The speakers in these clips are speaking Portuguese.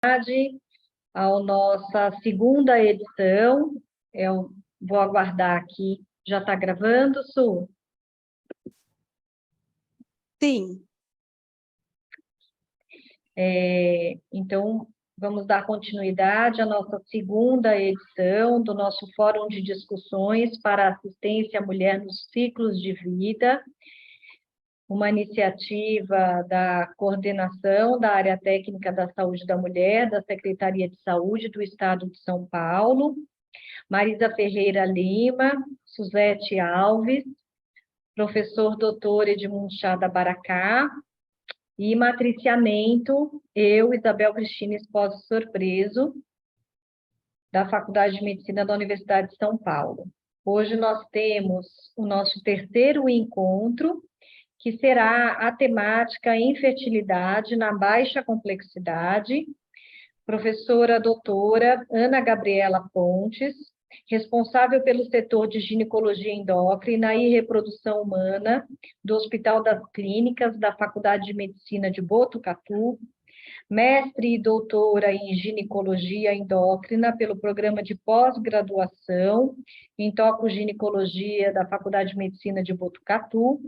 A nossa segunda edição. Eu vou aguardar aqui. Já está gravando, Su? Sim. Então, vamos dar continuidade à nossa segunda edição do nosso Fórum de Discussões para Assistência à Mulher nos Ciclos de Vida, uma iniciativa da coordenação da área técnica da saúde da mulher, da Secretaria de Saúde do Estado de São Paulo, Marisa Ferreira Lima, Suzete Alves, professor doutor Edmundo Chada Baracá, e matriciamento, eu, Isabel Cristina Espósito Sorpreso, da Faculdade de Medicina da Universidade de São Paulo. Hoje nós temos o nosso terceiro encontro, que será a temática infertilidade na baixa complexidade, professora doutora Ana Gabriela Pontes, responsável pelo setor de ginecologia endócrina e reprodução humana do Hospital das Clínicas da Faculdade de Medicina de Botucatu, mestre e doutora em ginecologia endócrina pelo programa de pós-graduação em tocoginecologia da Faculdade de Medicina de Botucatu,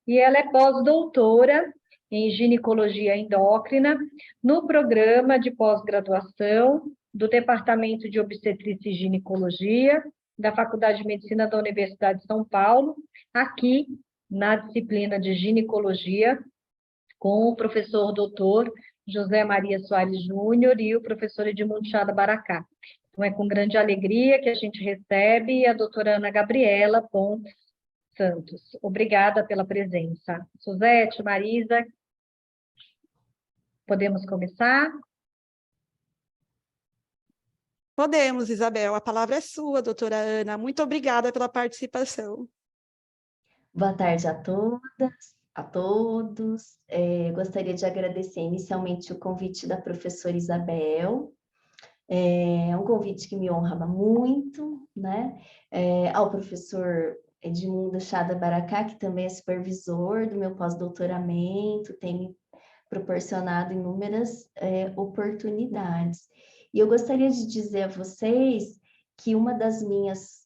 e ela é pós-doutora em ginecologia endócrina no programa de pós-graduação do Departamento de Obstetrícia e Ginecologia da Faculdade de Medicina da Universidade de São Paulo, aqui na disciplina de ginecologia, com o professor doutor José Maria Soares Júnior e o professor Edmundo Chada Baracá. Então, é com grande alegria que a gente recebe a doutora Ana Gabriela Pontes Santos. Obrigada pela presença. Suzete, Marisa, podemos começar? Podemos, Isabel. A palavra é sua, doutora Ana. Muito obrigada pela participação. Boa tarde a todas, a todos. Gostaria de agradecer inicialmente o convite da professora Isabel. É um convite que me honra muito, né? Ao professor Edmundo Chada Baracá, que também é supervisor do meu pós-doutoramento, tem me proporcionado inúmeras oportunidades. E eu gostaria de dizer a vocês que uma das minhas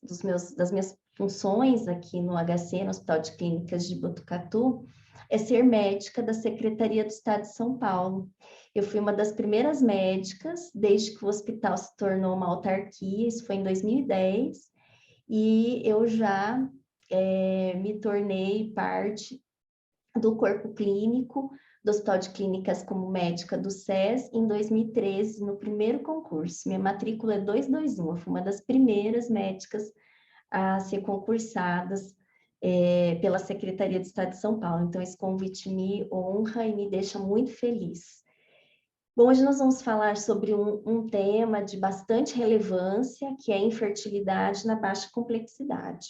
funções aqui no HC, no Hospital de Clínicas de Botucatu, é ser médica da Secretaria do Estado de São Paulo. Eu fui uma das primeiras médicas, desde que o hospital se tornou uma autarquia, isso foi em 2010, e eu já me tornei parte do corpo clínico do Hospital de Clínicas como médica do SES em 2013, no primeiro concurso. Minha matrícula é 221, eu fui uma das primeiras médicas a ser concursadas pela Secretaria de Estado de São Paulo. Então, esse convite me honra e me deixa muito feliz. Bom, hoje nós vamos falar sobre um tema de bastante relevância, que é a infertilidade na baixa complexidade.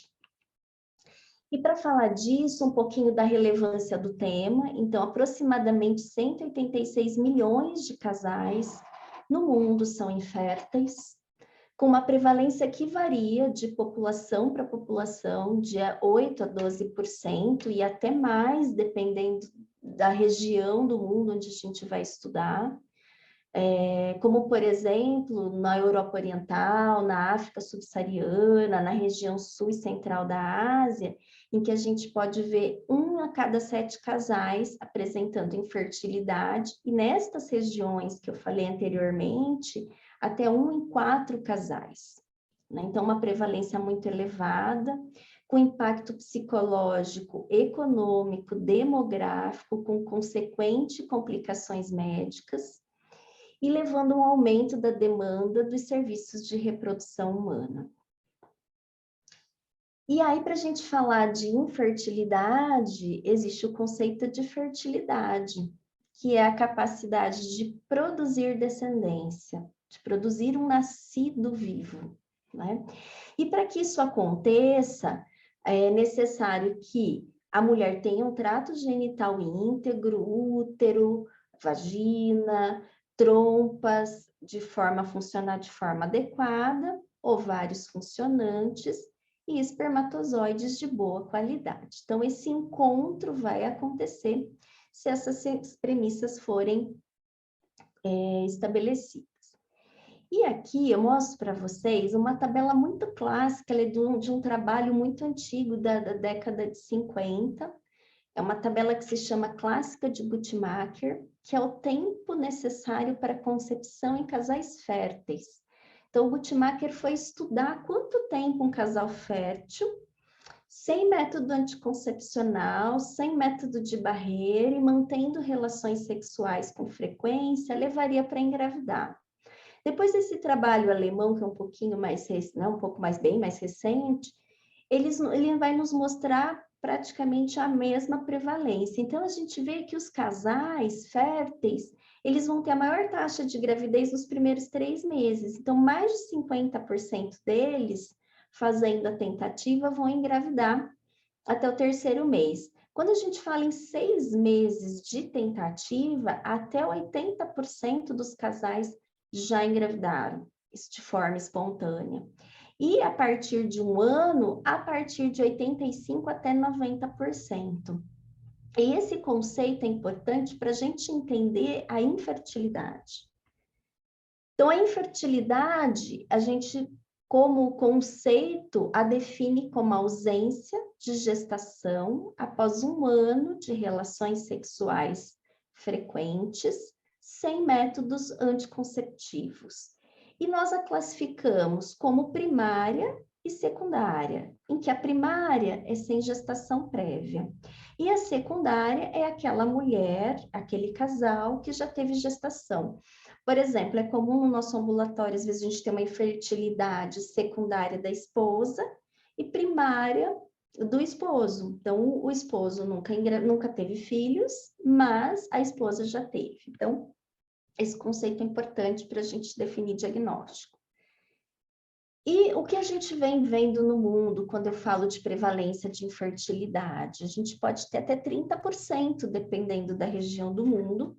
E para falar disso, um pouquinho da relevância do tema, então, aproximadamente 186 milhões de casais no mundo são inférteis, com uma prevalência que varia de população para população, de 8% a 12%, e até mais, dependendo da região do mundo onde a gente vai estudar. Como, por exemplo, na Europa Oriental, na África Subsaariana, na região sul e central da Ásia, em que a gente pode ver 1 a cada 7 casais apresentando infertilidade, e nestas regiões que eu falei anteriormente, até 1 em 4 casais. Né? Então, uma prevalência muito elevada, com impacto psicológico, econômico, demográfico, com consequente complicações médicas, e levando a um aumento da demanda dos serviços de reprodução humana. E aí, para a gente falar de infertilidade, existe o conceito de fertilidade, que é a capacidade de produzir descendência, de produzir um nascido vivo, né? E para que isso aconteça, é necessário que a mulher tenha um trato genital íntegro, útero, vagina, trompas a funcionar de forma adequada, ovários funcionantes e espermatozoides de boa qualidade. Então, esse encontro vai acontecer se essas premissas forem estabelecidas. E aqui eu mostro para vocês uma tabela muito clássica, ela é de um trabalho muito antigo, da década de 50. É uma tabela que se chama Clássica de Guttmacher, que é o tempo necessário para concepção em casais férteis. Então, o Guttmacher foi estudar quanto tempo um casal fértil, sem método anticoncepcional, sem método de barreira e mantendo relações sexuais com frequência, levaria para engravidar. Depois desse trabalho alemão, que é um pouquinho mais, um pouco mais, bem mais recente, ele vai nos mostrar praticamente a mesma prevalência. Então, a gente vê que os casais férteis, eles vão ter a maior taxa de gravidez nos primeiros 3 meses. Então, mais de 50% deles, fazendo a tentativa, vão engravidar até o 3º mês. Quando a gente fala em 6 meses de tentativa, até 80% dos casais já engravidaram, isso de forma espontânea. E a partir de 1 ano, a partir de 85% até 90%. E esse conceito é importante para a gente entender a infertilidade. Então, a infertilidade, a gente, como conceito, a define como ausência de gestação após 1 ano de relações sexuais frequentes, sem métodos anticonceptivos. E nós a classificamos como primária e secundária, em que a primária é sem gestação prévia. E a secundária é aquela mulher, aquele casal que já teve gestação. Por exemplo, é comum no nosso ambulatório, às vezes a gente tem uma infertilidade secundária da esposa e primária do esposo. Então, o esposo nunca teve filhos, mas a esposa já teve. Então, esse conceito é importante para a gente definir diagnóstico. E o que a gente vem vendo no mundo quando eu falo de prevalência de infertilidade? A gente pode ter até 30%, dependendo da região do mundo,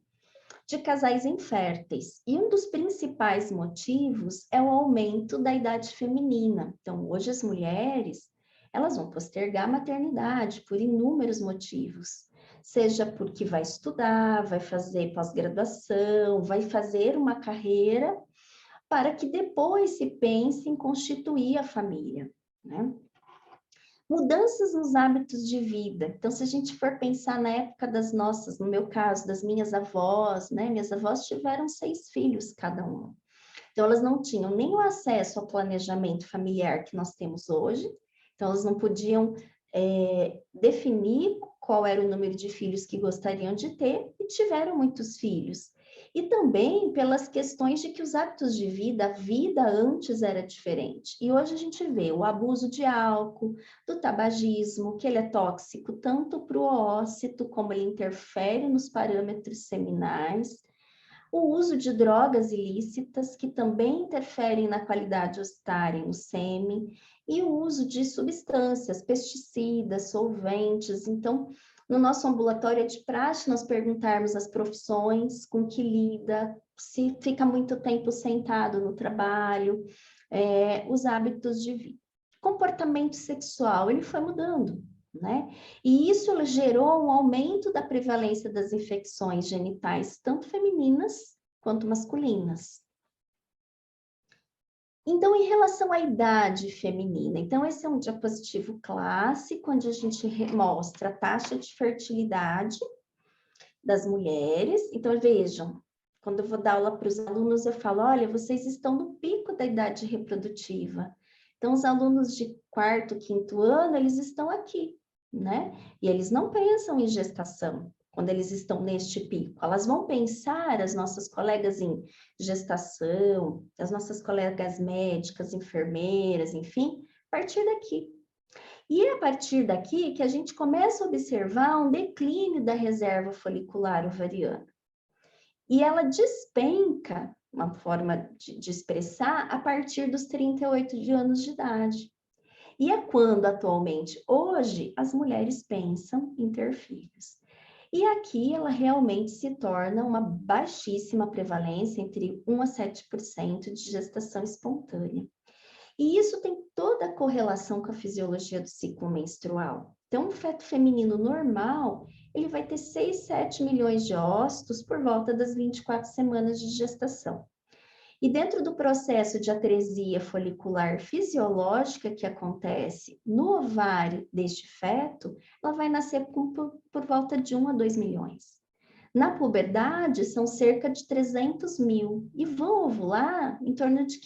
de casais inférteis. E um dos principais motivos é o aumento da idade feminina. Então, hoje as mulheres, elas vão postergar a maternidade por inúmeros motivos. Seja porque vai estudar, vai fazer pós-graduação, vai fazer uma carreira, para que depois se pense em constituir a família, né? Mudanças nos hábitos de vida. Então, se a gente for pensar na época das nossas, no meu caso, das minhas avós, né? Minhas avós tiveram 6 filhos cada uma. Então, elas não tinham nem o acesso ao planejamento familiar que nós temos hoje. Então, elas não podiam definir qual era o número de filhos que gostariam de ter e tiveram muitos filhos. E também pelas questões de que os hábitos de vida, a vida antes era diferente. E hoje a gente vê o abuso de álcool, do tabagismo, que ele é tóxico tanto para o óssito, como ele interfere nos parâmetros seminais, o uso de drogas ilícitas, que também interferem na qualidade ocitária e no sêmen, e o uso de substâncias, pesticidas, solventes. Então, no nosso ambulatório é de praxe nós perguntarmos as profissões com que lida, se fica muito tempo sentado no trabalho, os hábitos de vida. Comportamento sexual, ele foi mudando, né? E isso gerou um aumento da prevalência das infecções genitais, tanto femininas quanto masculinas. Então, em relação à idade feminina, então esse é um diapositivo clássico, onde a gente mostra a taxa de fertilidade das mulheres. Então, vejam, quando eu vou dar aula para os alunos, eu falo, olha, vocês estão no pico da idade reprodutiva. Então, os alunos de 4º, 5º ano, eles estão aqui, né? E eles não pensam em gestação quando eles estão neste pico. Elas vão pensar, as nossas colegas em gestação, as nossas colegas médicas, enfermeiras, enfim, a partir daqui. E é a partir daqui que a gente começa a observar um declínio da reserva folicular ovariana. E ela despenca, uma forma de expressar, a partir dos 38 anos de idade. E é quando, atualmente, hoje, as mulheres pensam em ter filhos. E aqui ela realmente se torna uma baixíssima prevalência, entre 1 a 7% de gestação espontânea. E isso tem toda a correlação com a fisiologia do ciclo menstrual. Então, um feto feminino normal, ele vai ter 6, 7 milhões de ócitos por volta das 24 semanas de gestação. E dentro do processo de atresia folicular fisiológica que acontece no ovário deste feto, ela vai nascer por volta de 1 a 2 milhões. Na puberdade, são cerca de 300 mil e vão ovular em torno de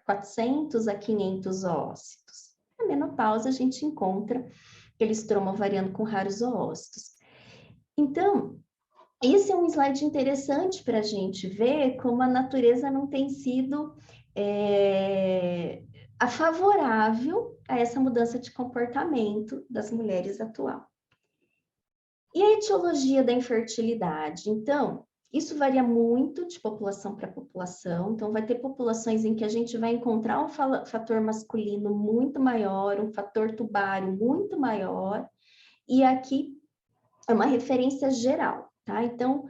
400 a 500 ócitos. Na menopausa, a gente encontra aquele estroma ovariano com raros ócitos. Então, esse é um slide interessante para a gente ver como a natureza não tem sido favorável a essa mudança de comportamento das mulheres atual. E a etiologia da infertilidade? Então, isso varia muito de população para população. Então, vai ter populações em que a gente vai encontrar um fator masculino muito maior, um fator tubário muito maior, e aqui é uma referência geral, tá? Então,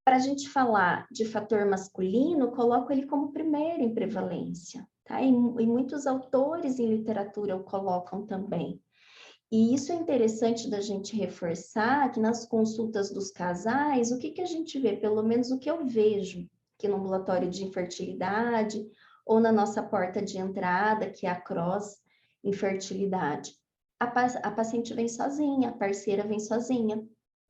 para a gente falar de fator masculino, coloco ele como primeiro em prevalência, tá? E muitos autores em literatura o colocam também. E isso é interessante da gente reforçar, que nas consultas dos casais, o que a gente vê, pelo menos o que eu vejo aqui no ambulatório de infertilidade, ou na nossa porta de entrada, que é a CROSS Infertilidade. A paciente vem sozinha, a parceira vem sozinha,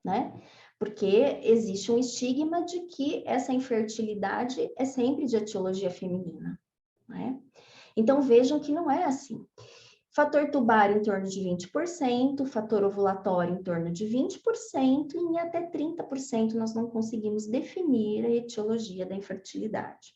né? Porque existe um estigma de que essa infertilidade é sempre de etiologia feminina, né? Então, vejam que não é assim. Fator tubário em torno de 20%, fator ovulatório em torno de 20%, e em até 30% nós não conseguimos definir a etiologia da infertilidade.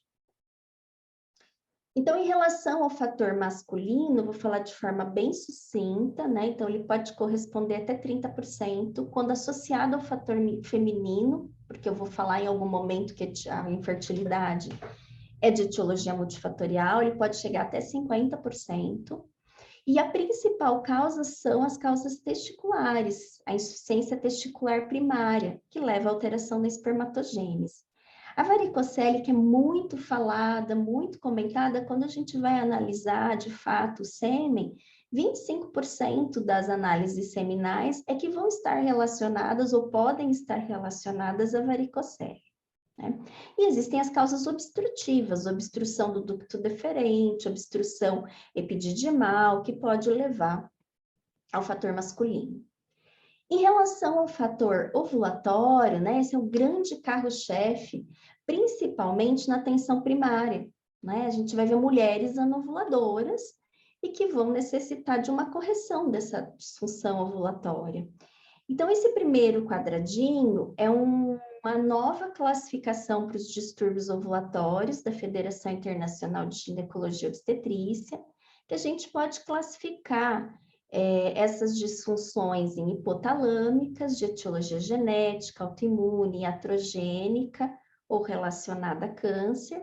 Então, em relação ao fator masculino, vou falar de forma bem sucinta, né? Então, ele pode corresponder até 30% quando associado ao fator feminino, porque eu vou falar em algum momento que a infertilidade é de etiologia multifatorial, ele pode chegar até 50%. E a principal causa são as causas testiculares, a insuficiência testicular primária, que leva à alteração da espermatogênese. A varicocele, que é muito falada, muito comentada, quando a gente vai analisar, de fato, o sêmen, 25% das análises seminais é que vão estar relacionadas ou podem estar relacionadas à varicocele, né? E existem as causas obstrutivas, obstrução do ducto deferente, obstrução epididimal, que pode levar ao fator masculino. Em relação ao fator ovulatório, né, esse é o grande carro-chefe, principalmente na tensão primária, né? A gente vai ver mulheres anovuladoras e que vão necessitar de uma correção dessa disfunção ovulatória. Então, esse primeiro quadradinho é uma nova classificação para os distúrbios ovulatórios da Federação Internacional de Ginecologia e Obstetrícia, que a gente pode classificar essas disfunções em hipotalâmicas, de etiologia genética, autoimune, iatrogênica ou relacionada a câncer,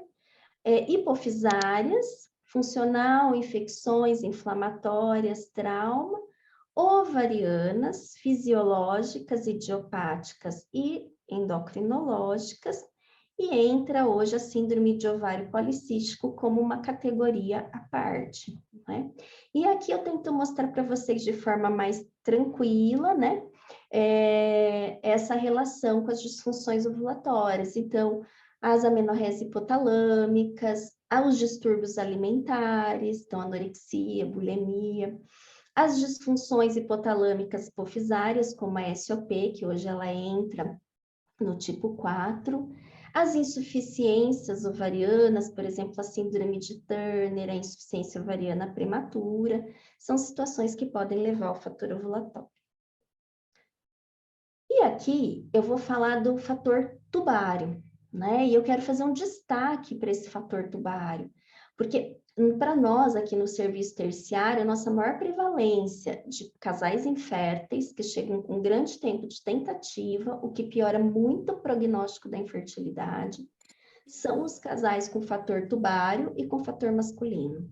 hipofisárias, funcional, infecções inflamatórias, trauma, ovarianas, fisiológicas, idiopáticas e endocrinológicas, e entra hoje a síndrome de ovário policístico como uma categoria à parte, né? E aqui eu tento mostrar para vocês de forma mais tranquila, né? Essa relação com as disfunções ovulatórias. Então, as amenorreias hipotalâmicas, os distúrbios alimentares, então anorexia, bulimia, as disfunções hipotalâmicas hipofisárias, como a SOP, que hoje ela entra no tipo 4, as insuficiências ovarianas, por exemplo, a síndrome de Turner, a insuficiência ovariana prematura, são situações que podem levar ao fator ovulatório. E aqui eu vou falar do fator tubário, né? E eu quero fazer um destaque para esse fator tubário, porque para nós aqui no serviço terciário, a nossa maior prevalência de casais inférteis que chegam com grande tempo de tentativa, o que piora muito o prognóstico da infertilidade, são os casais com fator tubário e com fator masculino.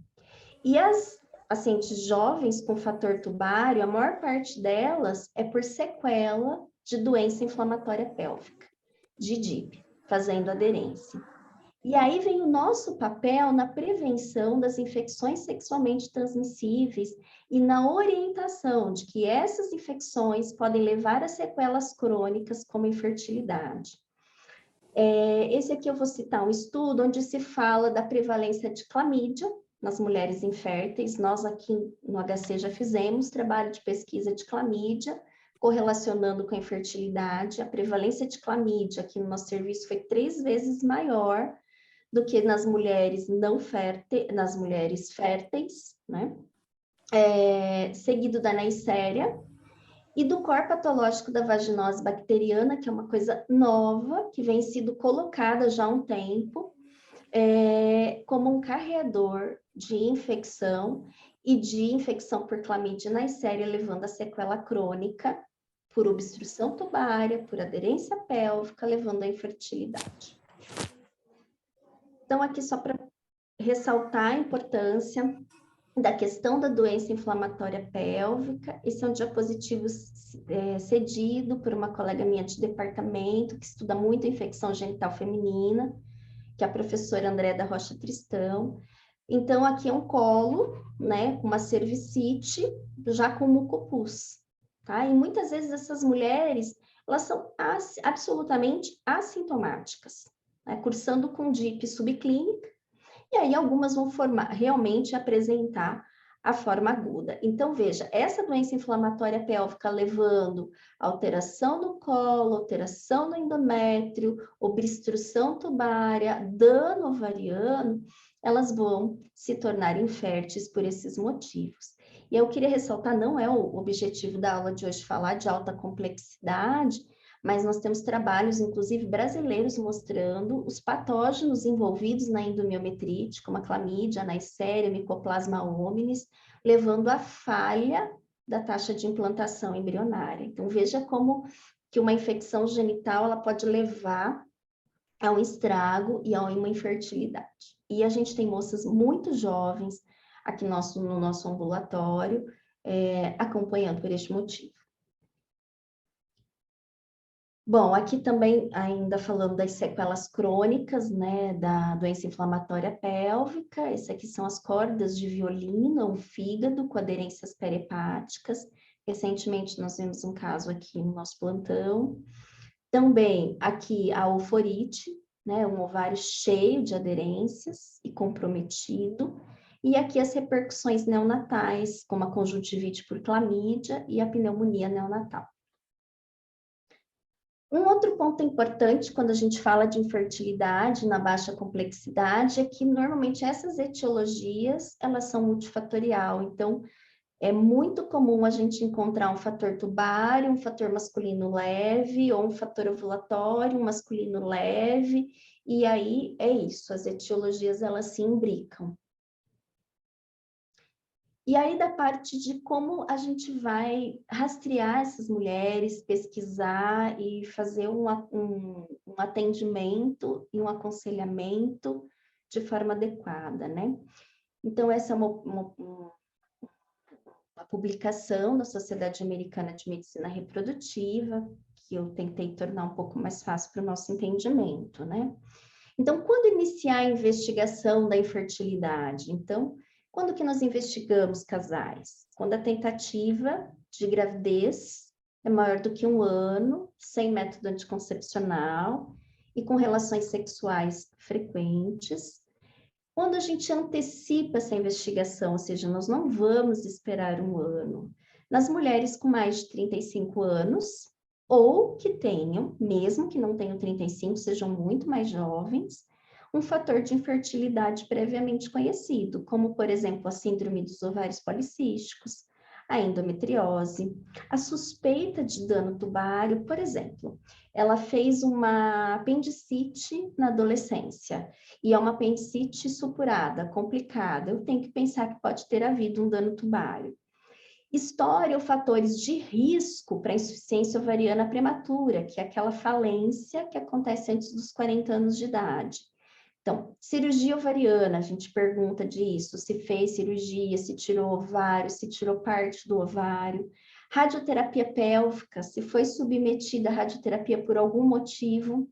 E as pacientes jovens com fator tubário, a maior parte delas é por sequela de doença inflamatória pélvica, de DIP, fazendo aderência. E aí vem o nosso papel na prevenção das infecções sexualmente transmissíveis e na orientação de que essas infecções podem levar a sequelas crônicas como infertilidade. Esse aqui eu vou citar um estudo onde se fala da prevalência de clamídia nas mulheres inférteis. Nós aqui no HC já fizemos trabalho de pesquisa de clamídia, correlacionando com a infertilidade. A prevalência de clamídia aqui no nosso serviço foi 3 vezes maior do que nas mulheres não férteis, nas mulheres férteis, né? Seguido da Neisseria e do cor patológico da vaginose bacteriana, que é uma coisa nova, que vem sido colocada já há um tempo, como um carreador de infecção e de infecção por clamídia Neisseria, levando a sequela crônica por obstrução tubária, por aderência pélvica, levando à infertilidade. Então, aqui só para ressaltar a importância da questão da doença inflamatória pélvica. Esse é um diapositivo cedido por uma colega minha de departamento, que estuda muito a infecção genital feminina, que é a professora André da Rocha Tristão. Então, aqui é um colo, né, com uma cervicite, já com mucopus, tá? E muitas vezes essas mulheres, elas são absolutamente assintomáticas, né, cursando com DIP subclínica, e aí algumas vão realmente apresentar a forma aguda. Então, veja, essa doença inflamatória pélvica levando alteração no colo, alteração no endométrio, obstrução tubária, dano ovariano, elas vão se tornar inférteis por esses motivos. E eu queria ressaltar, não é o objetivo da aula de hoje falar de alta complexidade, mas nós temos trabalhos, inclusive brasileiros, mostrando os patógenos envolvidos na endomiometrite, como a clamídia, a Neisseria, Mycoplasma hominis, levando à falha da taxa de implantação embrionária. Então, veja como que uma infecção genital ela pode levar a um estrago e a uma infertilidade. E a gente tem moças muito jovens aqui no nosso ambulatório, acompanhando por este motivo. Bom, aqui também, ainda falando das sequelas crônicas, né, da doença inflamatória pélvica, essas aqui são as cordas de violino, um fígado com aderências perihepáticas. Recentemente nós vimos um caso aqui no nosso plantão. Também aqui a oforite, né, um ovário cheio de aderências e comprometido. E aqui as repercussões neonatais, como a conjuntivite por clamídia e a pneumonia neonatal. Um outro ponto importante quando a gente fala de infertilidade na baixa complexidade é que normalmente essas etiologias, elas são multifatorial, então é muito comum a gente encontrar um fator tubário, um fator masculino leve, ou um fator ovulatório, um masculino leve, e aí é isso, as etiologias elas se imbricam. E aí da parte de como a gente vai rastrear essas mulheres, pesquisar e fazer um atendimento e um aconselhamento de forma adequada, né? Então, essa é uma publicação da Sociedade Americana de Medicina Reprodutiva, que eu tentei tornar um pouco mais fácil para o nosso entendimento, né? Então, quando iniciar a investigação da infertilidade? Então, quando que nós investigamos casais? Quando a tentativa de gravidez é maior do que 1 ano, sem método anticoncepcional e com relações sexuais frequentes. Quando a gente antecipa essa investigação, ou seja, nós não vamos esperar 1 ano. Nas mulheres com mais de 35 anos, ou que tenham, mesmo que não tenham 35, sejam muito mais jovens, um fator de infertilidade previamente conhecido, como, por exemplo, a síndrome dos ovários policísticos, a endometriose, a suspeita de dano tubário, por exemplo, ela fez uma apendicite na adolescência, e é uma apendicite supurada, complicada, eu tenho que pensar que pode ter havido um dano tubário. História ou fatores de risco para a insuficiência ovariana prematura, que é aquela falência que acontece antes dos 40 anos de idade. Então, cirurgia ovariana, a gente pergunta disso, se fez cirurgia, se tirou ovário, se tirou parte do ovário. Radioterapia pélvica, se foi submetida à radioterapia por algum motivo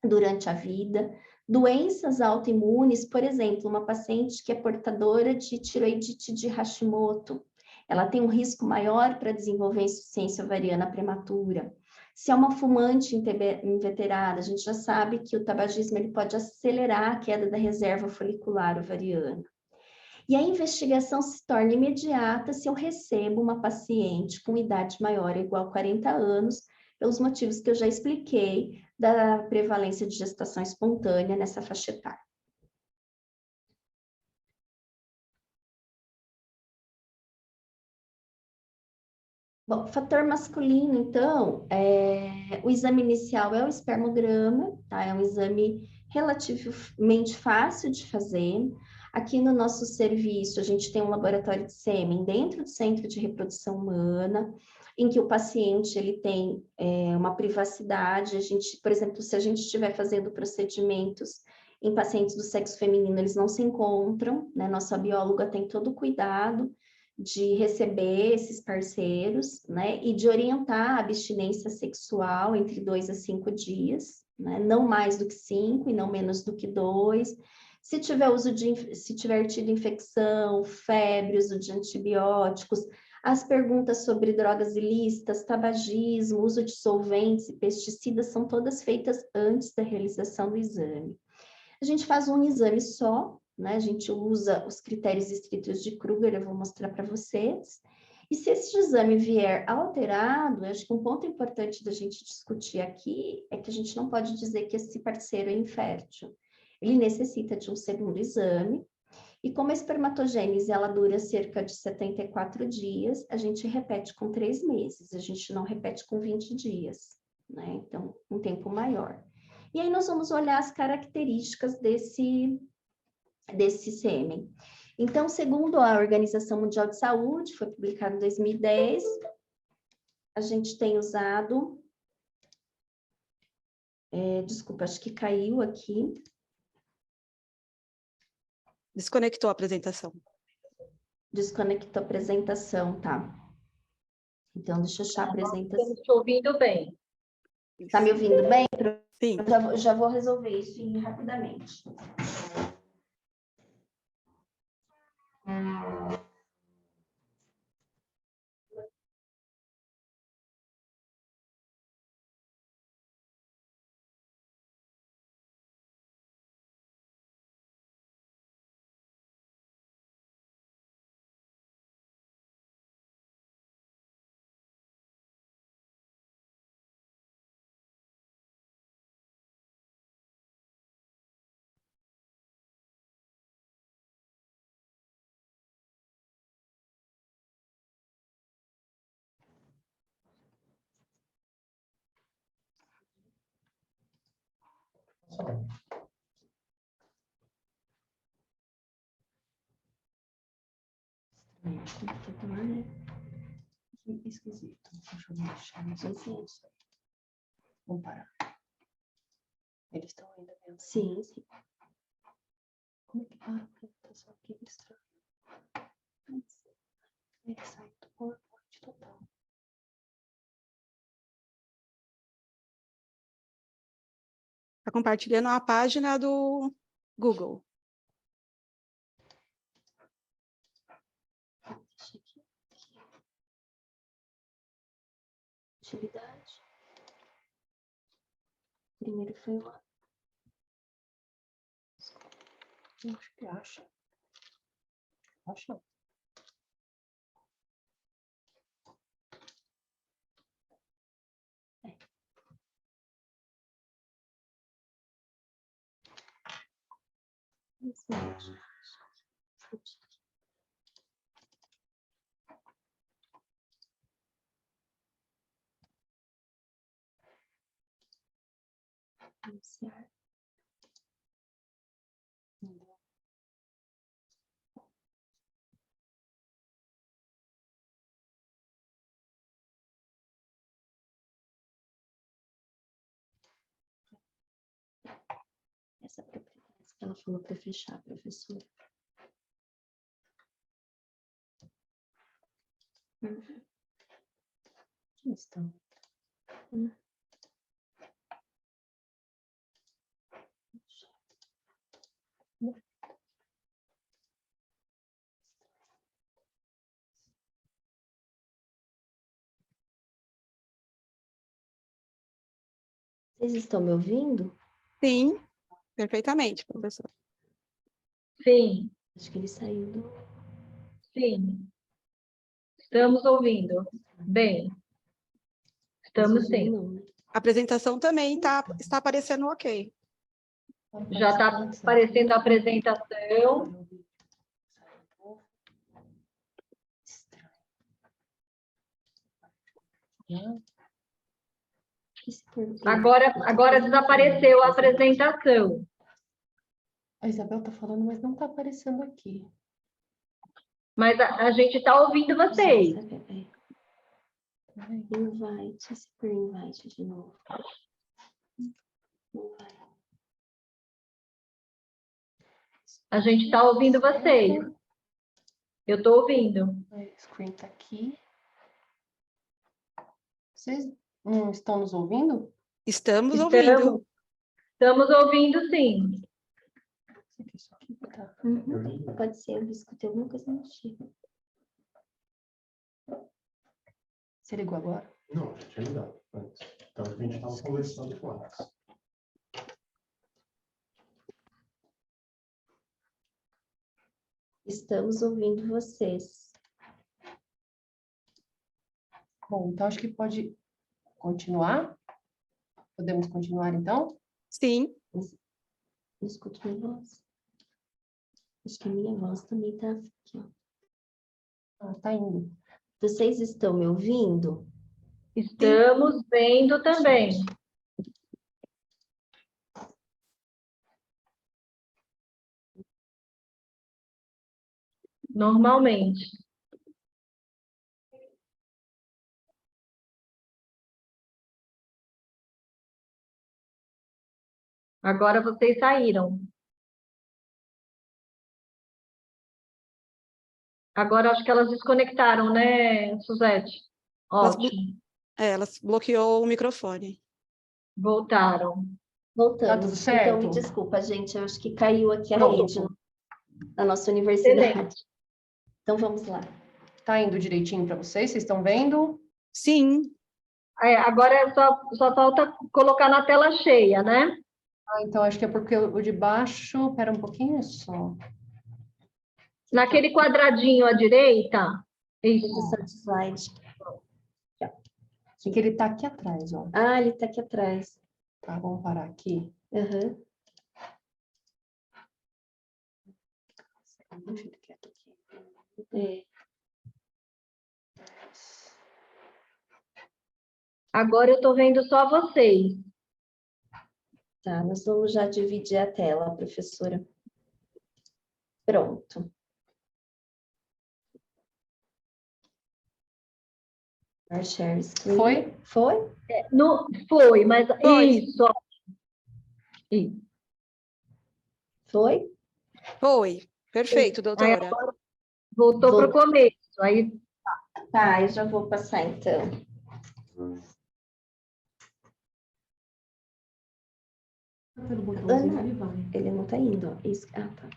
durante a vida, Doenças autoimunes, por exemplo, uma paciente que é portadora de tiroidite de Hashimoto, ela tem um risco maior para desenvolver insuficiência ovariana prematura. Se é uma fumante inveterada, a gente já sabe que o tabagismo ele pode acelerar a queda da reserva folicular ovariana. E a investigação se torna imediata se eu recebo uma paciente com idade maior ou igual a 40 anos, pelos motivos que eu já expliquei da prevalência de gestação espontânea nessa faixa etária. Bom, fator masculino, então, o exame inicial é o espermograma, tá? É um exame relativamente fácil de fazer. Aqui no nosso serviço, a gente tem um laboratório de sêmen dentro do Centro de Reprodução Humana, em que o paciente ele tem uma privacidade. A gente, por exemplo, se a gente estiver fazendo procedimentos em pacientes do sexo feminino, eles não se encontram, né? Nossa bióloga tem todo o cuidado de receber esses parceiros, né, e de orientar a abstinência sexual entre 2 a 5 dias, né, não mais do que 5 e não menos do que 2. Se tiver tido infecção, febre, uso de antibióticos, as perguntas sobre drogas ilícitas, tabagismo, uso de solventes e pesticidas são todas feitas antes da realização do exame. A gente faz um exame só, né? A gente usa os critérios estritos de Kruger, eu vou mostrar para vocês. E se esse exame vier alterado, eu acho que um ponto importante da gente discutir aqui é que a gente não pode dizer que esse parceiro é infértil. Ele necessita de um segundo exame, e como a espermatogênese ela dura cerca de 74 dias, a gente repete com 3 meses, a gente não repete com 20 dias, né? Então, um tempo maior. E aí nós vamos olhar as características desse sêmen. Então, segundo a Organização Mundial de Saúde, foi publicado em 2010, a gente tem usado... desculpa, acho que caiu aqui. Desconectou a apresentação. Desconectou a apresentação, tá. Então, deixa eu achar a apresentação. Estamos te ouvindo bem. Tá me ouvindo bem? Sim. Já vou resolver isso rapidamente. Esquisito. Deixa eu deixar, não sei se é isso. Vamos parar. Eles estão ainda vendo? Sim, sim. Como é que para a apresentação aqui? Estranho. Ele sai do PowerPoint total. Está compartilhando a página do Google. Atividade. Primeiro foi lá. Eu acho que acha. Acha. Isso mesmo. Iniciar. Essa propriedade que ela falou para fechar, professora. Onde estão? Vocês estão me ouvindo? Sim, perfeitamente, professor. Sim, Acho que ele saiu do... sim. Estamos ouvindo. Bem, estamos sim. Não, né? A apresentação também está aparecendo ok. Já está aparecendo a apresentação. Agora desapareceu a apresentação. A Isabel está falando, mas não está aparecendo aqui. Mas a gente está ouvindo vocês. Invite, super invite de novo. Não vai. A gente está ouvindo vocês. Eu estou ouvindo. O screen está aqui. Vocês não estão nos ouvindo? Estamos ouvindo. Estamos ouvindo, sim. Isso aqui tá. Pode ser, eu escutei alguma coisa mexer. Você ligou agora? Não, já tinha ligado antes. Então, a gente estava conversando com elas. Estamos ouvindo vocês. Bom, então acho que pode continuar. Podemos continuar, então? Sim, Eu escuto minha voz. Acho que a minha voz também está aqui, ó. Ah, tá indo. Vocês estão me ouvindo? Estamos vendo também. Normalmente. Agora vocês saíram. Agora acho que elas desconectaram, né, Suzete? Ótimo. elas bloqueou o microfone. Voltaram. Voltamos. Tá tudo certo? Então, me desculpa, gente. Eu acho que caiu aqui a Pronto. rede da nossa universidade. Excelente. Então, vamos lá. Tá indo direitinho para vocês? Vocês estão vendo? Sim, Agora só falta colocar na tela cheia, né? Ah, então acho que é porque o de baixo... Espera um pouquinho só. Naquele quadradinho à direita. Isso. Edição de slide. Porque ele está aqui atrás, ó. Ah, ele está aqui atrás. Tá, vamos parar aqui. Aham. Deixa ele quieto aqui. É. Agora eu estou vendo só vocês. Tá, nós vamos já dividir a tela, professora. Pronto. Share screen. Foi? Foi? Foi, mas Foi. isso. Ó. Isso. Foi? foi. Perfeito, Aí doutora. agora voltou para o começo. Aí Tá, eu já vou passar então. Pelo botãozinho Ana, ele vai. ele não tá indo, ó. Isso. Ah, tá.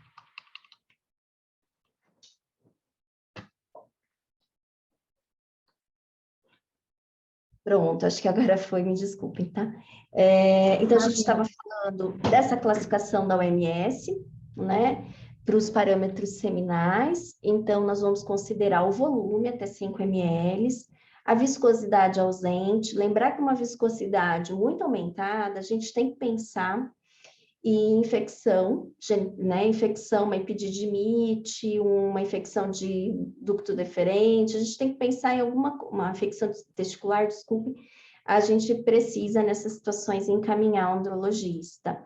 Pronto, acho que agora foi, me desculpem, tá? Então, a gente estava falando dessa classificação da OMS, né? Para os parâmetros seminais. Então, nós vamos considerar o volume até 5 ml, a viscosidade ausente. Lembrar que uma viscosidade muito aumentada, a gente tem que pensar em infecção, né? Infecção, uma epididimite, uma infecção de ducto deferente, a gente tem que pensar em uma infecção testicular, desculpe, a gente precisa, nessas situações, encaminhar um andrologista.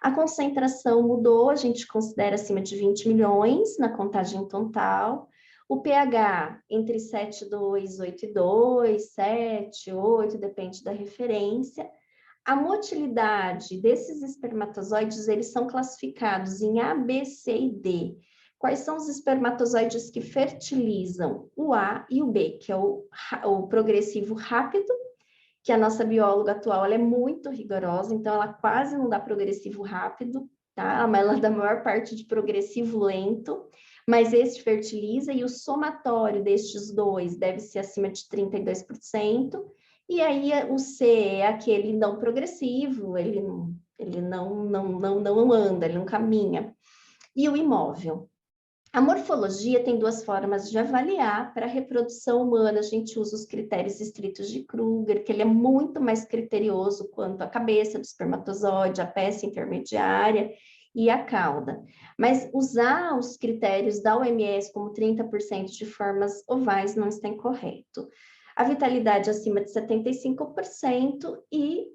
A concentração mudou, a gente considera acima de 20 milhões na contagem total, o pH entre 7,2, 8,2, 7, 8, depende da referência. A motilidade desses espermatozoides, eles são classificados em A, B, C e D. Quais são os espermatozoides que fertilizam? O A e o B, que é o progressivo rápido, que a nossa bióloga atual ela é muito rigorosa, então ela quase não dá progressivo rápido, tá? Ela dá a maior parte de progressivo lento, mas esse fertiliza, e o somatório destes dois deve ser acima de 32%, e aí o C é aquele não progressivo, ele não anda, ele não caminha. E o imóvel. A morfologia tem duas formas de avaliar. Para a reprodução humana, a gente usa os critérios estritos de Kruger, que ele é muito mais criterioso quanto à cabeça do espermatozoide, a peça intermediária e a cauda. Mas usar os critérios da OMS como 30% de formas ovais não está incorreto. A vitalidade acima de 75% e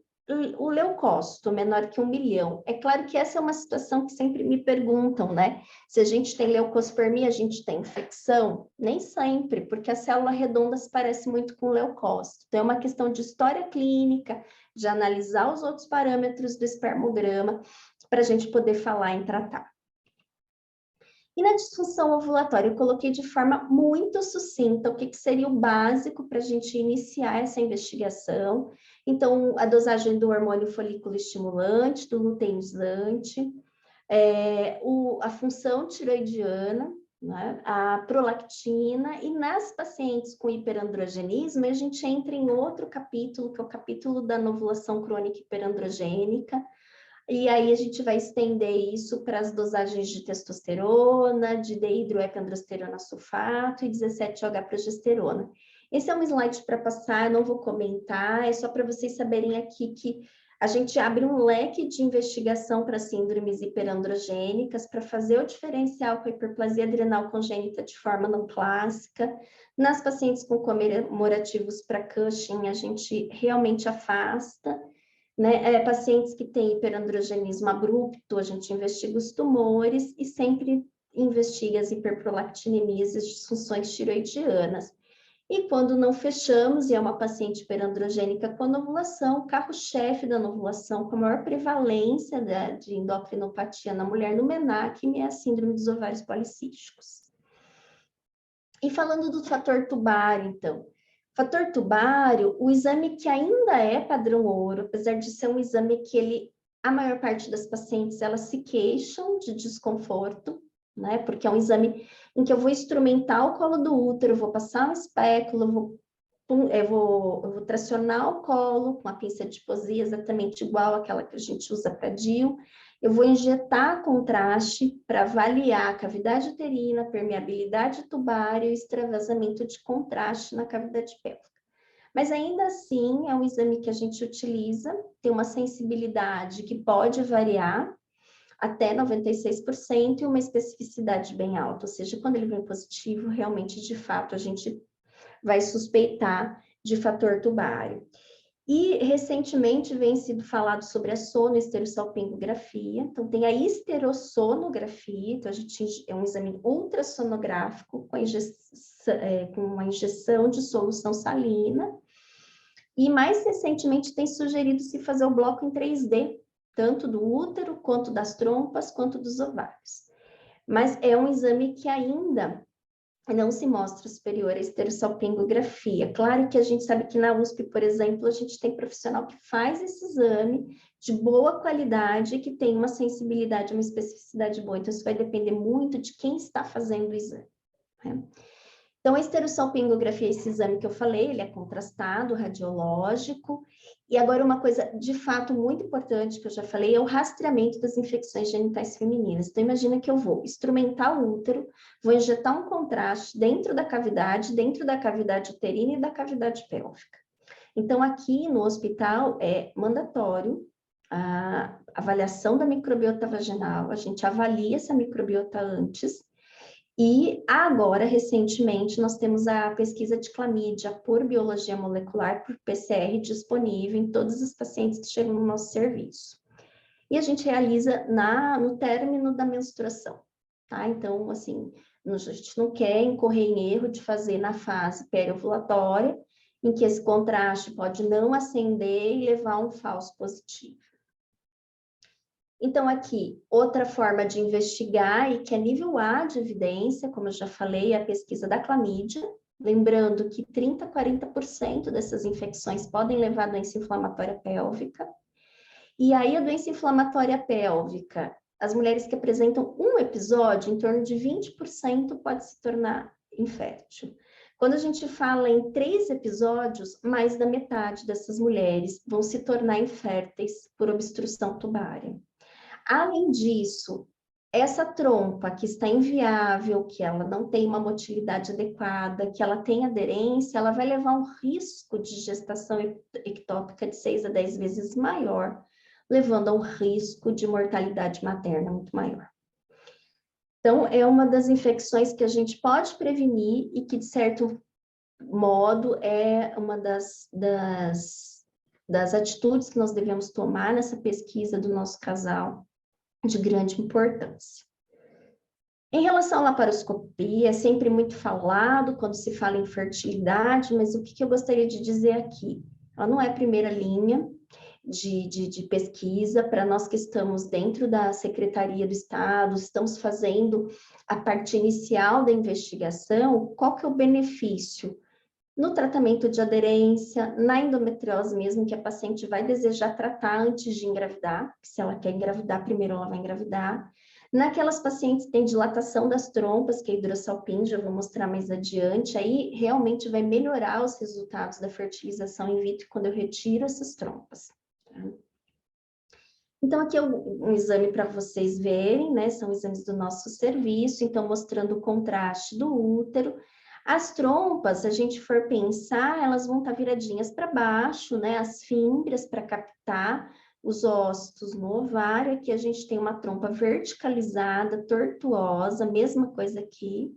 o leucócito menor que 1 milhão. É claro que essa é uma situação que sempre me perguntam, né? Se a gente tem leucospermia, a gente tem infecção? Nem sempre, porque a célula redonda se parece muito com o leucócito. Então, é uma questão de história clínica, de analisar os outros parâmetros do espermograma, para a gente poder falar em tratar. E na disfunção ovulatória, eu coloquei de forma muito sucinta o que seria o básico para a gente iniciar essa investigação. Então, a dosagem do hormônio folículo estimulante, do luteinizante, a função tiroidiana, né, a prolactina, e nas pacientes com hiperandrogenismo, a gente entra em outro capítulo, que é o capítulo da anovulação crônica hiperandrogênica, e aí a gente vai estender isso para as dosagens de testosterona, de dehidroepiandrosterona sulfato e 17-OH-progesterona. Esse é um slide para passar, eu não vou comentar, é só para vocês saberem aqui que a gente abre um leque de investigação para síndromes hiperandrogênicas, para fazer o diferencial com a hiperplasia adrenal congênita de forma não clássica. Nas pacientes com comemorativos para Cushing, a gente realmente afasta. Né? Pacientes que têm hiperandrogenismo abrupto, a gente investiga os tumores e sempre investiga as hiperprolactinemias e as disfunções tiroidianas. E quando não fechamos, e é uma paciente hiperandrogênica com anovulação, o carro-chefe da anovulação, com a maior prevalência de endocrinopatia na mulher no MENAC, é a síndrome dos ovários policísticos. E falando do fator tubário, então, fator tubário, o exame que ainda é padrão ouro, apesar de ser um exame que a maior parte das pacientes, elas se queixam de desconforto, né? Porque é um exame em que eu vou instrumentar o colo do útero, eu vou passar um espéculo, eu vou tracionar o colo com a pinça de Posey, exatamente igual àquela que a gente usa para DIU. Eu vou injetar contraste para avaliar a cavidade uterina, permeabilidade tubária e extravasamento de contraste na cavidade pélvica. Mas ainda assim, é um exame que a gente utiliza, tem uma sensibilidade que pode variar até 96% e uma especificidade bem alta, ou seja, quando ele vem positivo, realmente, de fato, a gente vai suspeitar de fator tubário. E, recentemente, vem sido falado sobre a sonoesterossalpingografia. Então, tem a esterossonografia, então, a gente é um exame ultrassonográfico com uma injeção de solução salina. E, mais recentemente, tem sugerido se fazer o bloco em 3D, tanto do útero, quanto das trompas, quanto dos ovários. Mas é um exame que ainda não se mostra superior à esterossalpingografia. Claro que a gente sabe que na USP, por exemplo, a gente tem profissional que faz esse exame de boa qualidade, que tem uma sensibilidade, uma especificidade boa. Então, isso vai depender muito de quem está fazendo o exame, né? Então, a esterossalpingografia, esse exame que eu falei, ele é contrastado, radiológico. E agora, uma coisa de fato muito importante que eu já falei é o rastreamento das infecções genitais femininas. Então, imagina que eu vou instrumentar o útero, vou injetar um contraste dentro da cavidade uterina e da cavidade pélvica. Então, aqui no hospital é mandatório a avaliação da microbiota vaginal, a gente avalia essa microbiota antes. E agora, recentemente, nós temos a pesquisa de clamídia por biologia molecular, por PCR, disponível em todos os pacientes que chegam no nosso serviço. E a gente realiza no término da menstruação, tá? Então, assim, a gente não quer incorrer em erro de fazer na fase periovulatória, em que esse contraste pode não acender e levar a um falso positivo. Então, aqui, outra forma de investigar, e que é nível A de evidência, como eu já falei, é a pesquisa da clamídia, lembrando que 30% a 40% dessas infecções podem levar a doença inflamatória pélvica. E aí, a doença inflamatória pélvica, as mulheres que apresentam um episódio, em torno de 20% pode se tornar infértil. Quando a gente fala em 3 episódios, mais da metade dessas mulheres vão se tornar inférteis por obstrução tubária. Além disso, essa trompa que está inviável, que ela não tem uma motilidade adequada, que ela tem aderência, ela vai levar um risco de gestação ectópica de 6 a 10 vezes maior, levando a um risco de mortalidade materna muito maior. Então, é uma das infecções que a gente pode prevenir e que, de certo modo, é uma das atitudes que nós devemos tomar nessa pesquisa do nosso casal, de grande importância. Em relação à laparoscopia, é sempre muito falado quando se fala em fertilidade, mas o que eu gostaria de dizer aqui? Ela não é a primeira linha de pesquisa. Para nós que estamos dentro da Secretaria do Estado, estamos fazendo a parte inicial da investigação, qual que é o benefício? No tratamento de aderência, na endometriose mesmo, que a paciente vai desejar tratar antes de engravidar, se ela quer engravidar, primeiro ela vai engravidar. Naquelas pacientes que têm dilatação das trompas, que é a hidrosalpinge, eu vou mostrar mais adiante, aí realmente vai melhorar os resultados da fertilização in vitro quando eu retiro essas trompas. Então, aqui é um exame para vocês verem, né? São exames do nosso serviço, então mostrando o contraste do útero. As trompas, se a gente for pensar, elas vão estar viradinhas para baixo, né? As fímbrias para captar os ócitos no ovário. Aqui a gente tem uma trompa verticalizada, tortuosa, mesma coisa aqui.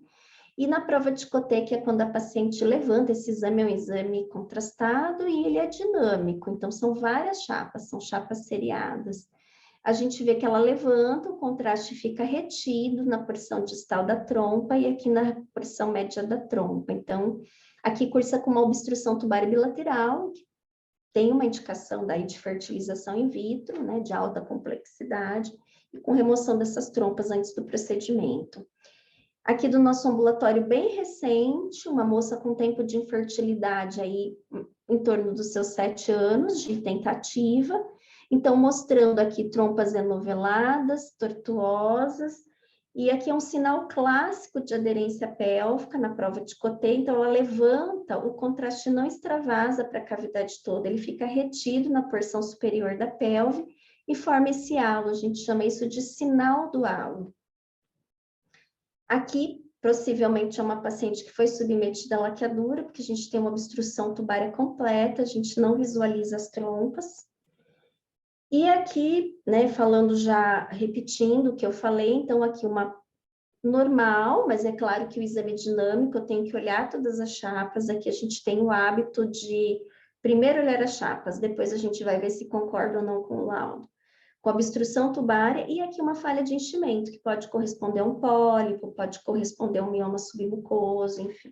E na prova de Coté, que é quando a paciente levanta, esse exame é um exame contrastado e ele é dinâmico, então são várias chapas, são chapas seriadas. A gente vê que ela levanta, o contraste fica retido na porção distal da trompa e aqui na porção média da trompa. Então, aqui cursa com uma obstrução tubária bilateral, que tem uma indicação daí de fertilização in vitro, né, de alta complexidade, e com remoção dessas trompas antes do procedimento. Aqui do nosso ambulatório bem recente, uma moça com tempo de infertilidade aí em torno dos seus 7 anos de tentativa. Então, mostrando aqui trompas enoveladas, tortuosas, e aqui é um sinal clássico de aderência pélvica na prova de Coté. Então, ela levanta, o contraste não extravasa para a cavidade toda, ele fica retido na porção superior da pelve e forma esse halo, a gente chama isso de sinal do halo. Aqui, possivelmente, é uma paciente que foi submetida à laqueadura, porque a gente tem uma obstrução tubária completa, a gente não visualiza as trompas. E aqui, né, falando já, repetindo o que eu falei, então aqui uma normal, mas é claro que o exame dinâmico, eu tenho que olhar todas as chapas, aqui a gente tem o hábito de primeiro olhar as chapas, depois a gente vai ver se concorda ou não com o laudo. Com obstrução tubária e aqui uma falha de enchimento, que pode corresponder a um pólipo, pode corresponder a um mioma submucoso, enfim.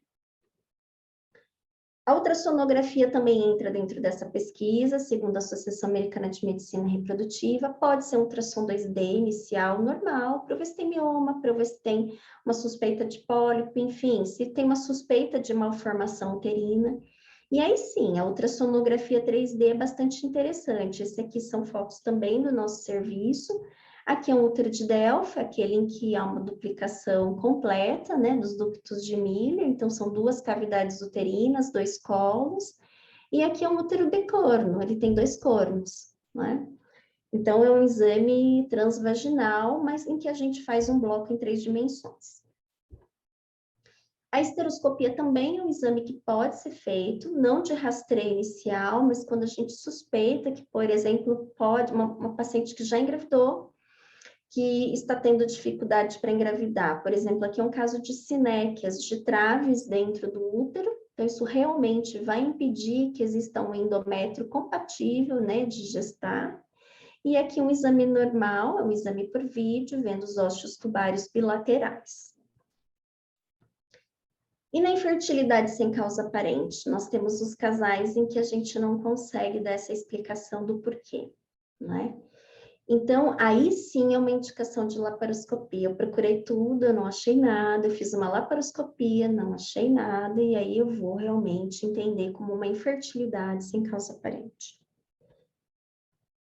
A ultrassonografia também entra dentro dessa pesquisa, segundo a Associação Americana de Medicina Reprodutiva, pode ser um ultrassom 2D inicial normal, para ver se tem mioma, para ver se tem uma suspeita de pólipo, enfim, se tem uma suspeita de malformação uterina. E aí sim, a ultrassonografia 3D é bastante interessante. Esse aqui são fotos também do nosso serviço. Aqui é um útero de Delphi, aquele em que há uma duplicação completa, né, dos ductos de Miller. Então, são 2 cavidades uterinas, 2 colos. E aqui é um útero bicorno, ele tem 2 cornos, né? Então, é um exame transvaginal, mas em que a gente faz um bloco em 3 dimensões. A esteroscopia também é um exame que pode ser feito, não de rastreio inicial, mas quando a gente suspeita que, por exemplo, pode uma paciente que já engravidou, que está tendo dificuldade para engravidar. Por exemplo, aqui é um caso de sinéquias, de traves dentro do útero, então isso realmente vai impedir que exista um endométrio compatível, né, de gestar. E aqui um exame normal, é um exame por vídeo, vendo os ósseos tubários bilaterais. E na infertilidade sem causa aparente, nós temos os casais em que a gente não consegue dar essa explicação do porquê, né? Então, aí sim é uma indicação de laparoscopia. Eu procurei tudo, eu não achei nada, eu fiz uma laparoscopia, não achei nada, e aí eu vou realmente entender como uma infertilidade sem causa aparente.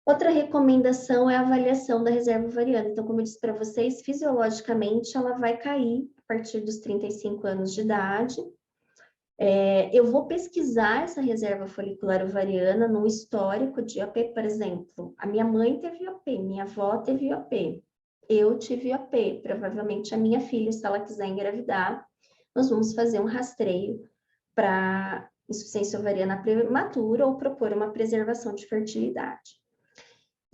Outra recomendação é a avaliação da reserva ovariana. Então, como eu disse para vocês, fisiologicamente ela vai cair a partir dos 35 anos de idade. Eu vou pesquisar essa reserva folicular ovariana num histórico de IOP, por exemplo. A minha mãe teve IOP, minha avó teve IOP, eu tive IOP, provavelmente a minha filha, se ela quiser engravidar, nós vamos fazer um rastreio para insuficiência ovariana prematura ou propor uma preservação de fertilidade.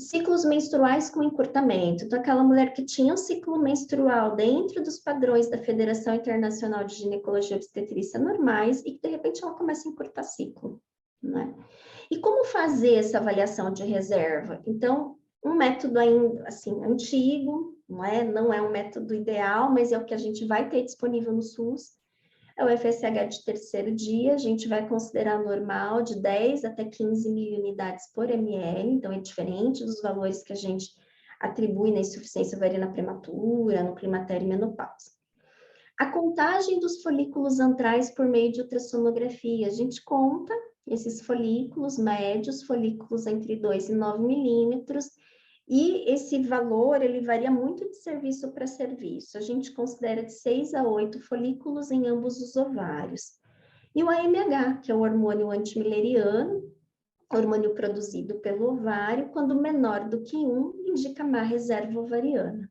Ciclos menstruais com encurtamento. Então, aquela mulher que tinha um ciclo menstrual dentro dos padrões da Federação Internacional de Ginecologia e Obstetrícia normais e que, de repente, ela começa a encurtar ciclo, né? E como fazer essa avaliação de reserva? Então, um método ainda, assim, antigo, não é um método ideal, mas é o que a gente vai ter disponível no SUS, é o FSH de terceiro dia, a gente vai considerar normal de 10 até 15 mil unidades por ml, então é diferente dos valores que a gente atribui na insuficiência ovariana prematura, no climatério e menopausa. A contagem dos folículos antrais por meio de ultrassonografia, a gente conta esses folículos médios, folículos entre 2 e 9 milímetros, e esse valor, ele varia muito de serviço para serviço. A gente considera de 6 a 8 folículos em ambos os ovários. E o AMH, que é o hormônio antimileriano, hormônio produzido pelo ovário, quando menor do que 1, indica má reserva ovariana.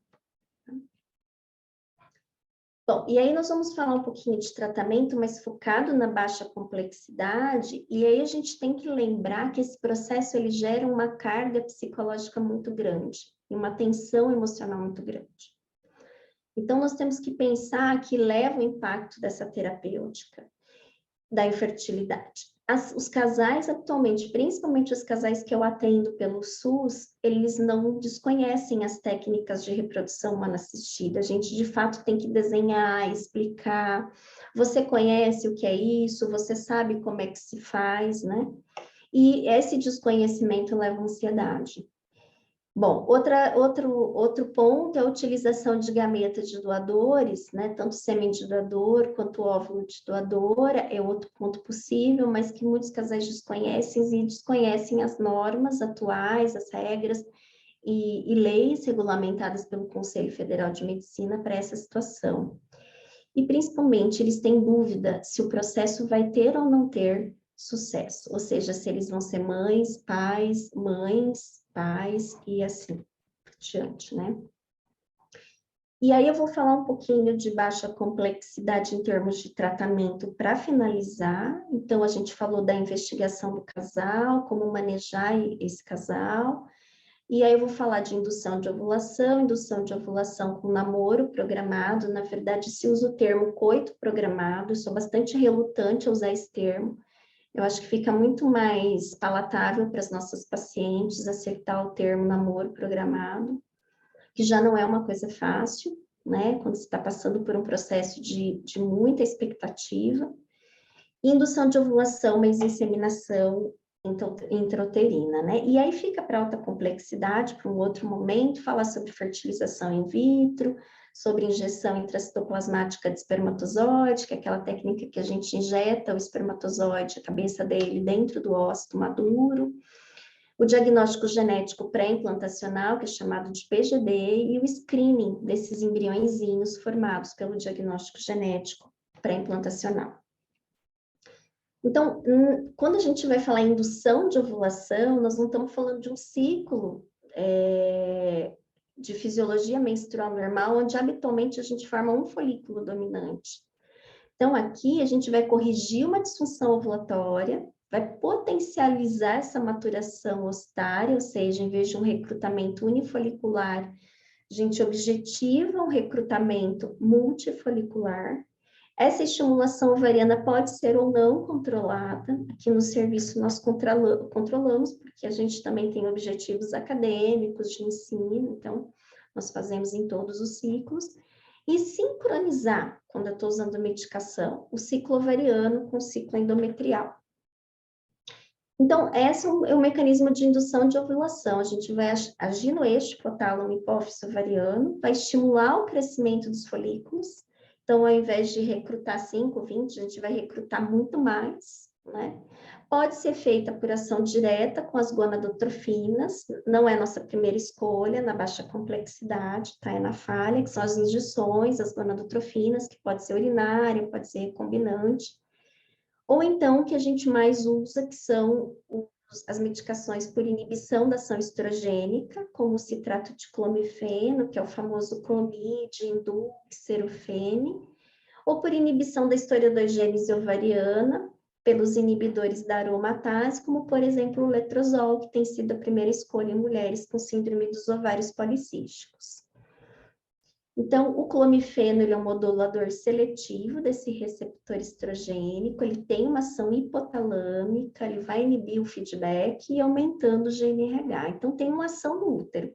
Bom, e aí nós vamos falar um pouquinho de tratamento, mas focado na baixa complexidade, e aí a gente tem que lembrar que esse processo ele gera uma carga psicológica muito grande, e uma tensão emocional muito grande. Então, nós temos que pensar que leva o impacto dessa terapêutica, da infertilidade. Os casais atualmente, principalmente os casais que eu atendo pelo SUS, eles não desconhecem as técnicas de reprodução humana assistida. A gente, de fato, tem que desenhar, explicar. Você conhece o que é isso? Você sabe como é que se faz, né? E esse desconhecimento leva à ansiedade. Bom, outro ponto é a utilização de gametas de doadores, né? Tanto sêmen de doador quanto óvulo de doadora é outro ponto possível, mas que muitos casais desconhecem e desconhecem as normas atuais, as regras e leis regulamentadas pelo Conselho Federal de Medicina para essa situação. E, principalmente, eles têm dúvida se o processo vai ter ou não ter sucesso, ou seja, se eles vão ser mães, pais e assim por diante, né? E aí eu vou falar um pouquinho de baixa complexidade em termos de tratamento para finalizar. Então, a gente falou da investigação do casal, como manejar esse casal. E aí eu vou falar de indução de ovulação com namoro programado. Na verdade, se usa o termo coito programado, eu sou bastante relutante a usar esse termo. Eu acho que fica muito mais palatável para as nossas pacientes acertar o termo namoro programado, que já não é uma coisa fácil, né? Quando você está passando por um processo de muita expectativa. Indução de ovulação, mas inseminação intrauterina, né? E aí fica para alta complexidade, para um outro momento, falar sobre fertilização in vitro, sobre injeção intracitoplasmática de espermatozoide, que é aquela técnica que a gente injeta o espermatozoide, a cabeça dele, dentro do ócito maduro, o diagnóstico genético pré-implantacional, que é chamado de PGD, e o screening desses embriõezinhos formados pelo diagnóstico genético pré-implantacional. Então, quando a gente vai falar em indução de ovulação, nós não estamos falando de um ciclo de fisiologia menstrual normal, onde habitualmente a gente forma um folículo dominante. Então, aqui a gente vai corrigir uma disfunção ovulatória, vai potencializar essa maturação ossária, ou seja, em vez de um recrutamento unifolicular, a gente objetiva um recrutamento multifolicular. Essa estimulação ovariana pode ser ou não controlada. Aqui no serviço nós controlamos, porque a gente também tem objetivos acadêmicos de ensino, então nós fazemos em todos os ciclos. E sincronizar, quando eu estou usando medicação, o ciclo ovariano com o ciclo endometrial. Então, esse é o mecanismo de indução de ovulação. A gente vai agir no eixo hipotálamo hipófise ovariano, vai estimular o crescimento dos folículos. Então, ao invés de recrutar 5, 20, a gente vai recrutar muito mais, né? Pode ser feita por ação direta com as gonadotrofinas, não é nossa primeira escolha na baixa complexidade, tá? É na falha, que são as injeções, as gonadotrofinas, que pode ser urinária, pode ser recombinante. Ou então, o que a gente mais usa, que são as medicações por inibição da ação estrogênica, como o citrato de clomifeno, que é o famoso Clomid, Indux, Serofene, ou por inibição da esteroidogênese ovariana, pelos inibidores da aromatase, como, por exemplo, o letrozol, que tem sido a primeira escolha em mulheres com síndrome dos ovários policísticos. Então, o clomifeno ele é um modulador seletivo desse receptor estrogênico, ele tem uma ação hipotalâmica, ele vai inibir o feedback e aumentando o GnRH. Então, tem uma ação no útero.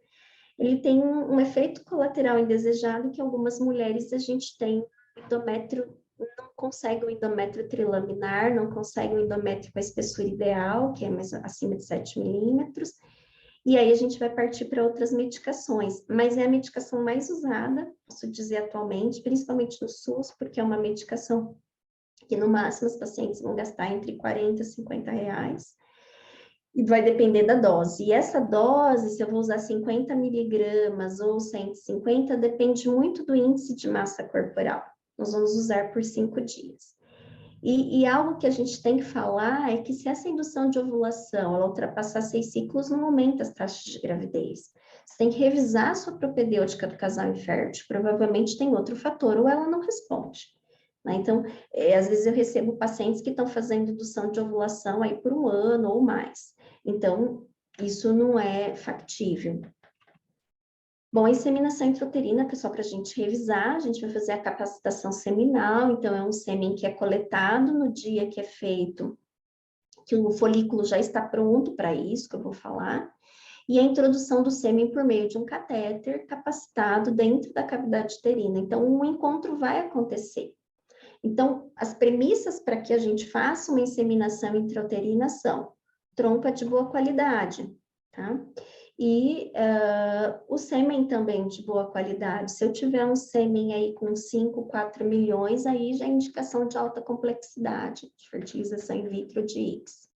Ele tem um efeito colateral indesejado que algumas mulheres a gente tem endométrio, não consegue o endométrio trilaminar, não consegue o endométrio com a espessura ideal, que é mais acima de 7 milímetros, e aí a gente vai partir para outras medicações, mas é a medicação mais usada, posso dizer atualmente, principalmente no SUS, porque é uma medicação que no máximo os pacientes vão gastar entre 40 e 50 reais, e vai depender da dose. E essa dose, se eu vou usar 50 miligramas ou 150, depende muito do índice de massa corporal. Nós vamos usar por 5 dias. E algo que a gente tem que falar é que se essa indução de ovulação ela ultrapassar 6 ciclos, não aumenta as taxas de gravidez. Você tem que revisar a sua propedêutica do casal infértil, provavelmente tem outro fator, ou ela não responde. Né? Então, às vezes eu recebo pacientes que estão fazendo indução de ovulação aí por 1 ano ou mais. Então, isso não é factível. Bom, a inseminação intrauterina, pessoal, para a gente revisar, a gente vai fazer a capacitação seminal, então é um sêmen que é coletado no dia que é feito, que o folículo já está pronto para isso, que eu vou falar, e a introdução do sêmen por meio de um catéter capacitado dentro da cavidade uterina. Então, um encontro vai acontecer. Então, as premissas para que a gente faça uma inseminação intrauterina são trompa de boa qualidade, tá? E o sêmen também de boa qualidade. Se eu tiver um sêmen aí com 5, 4 milhões, aí já é indicação de alta complexidade, de fertilização in vitro de X.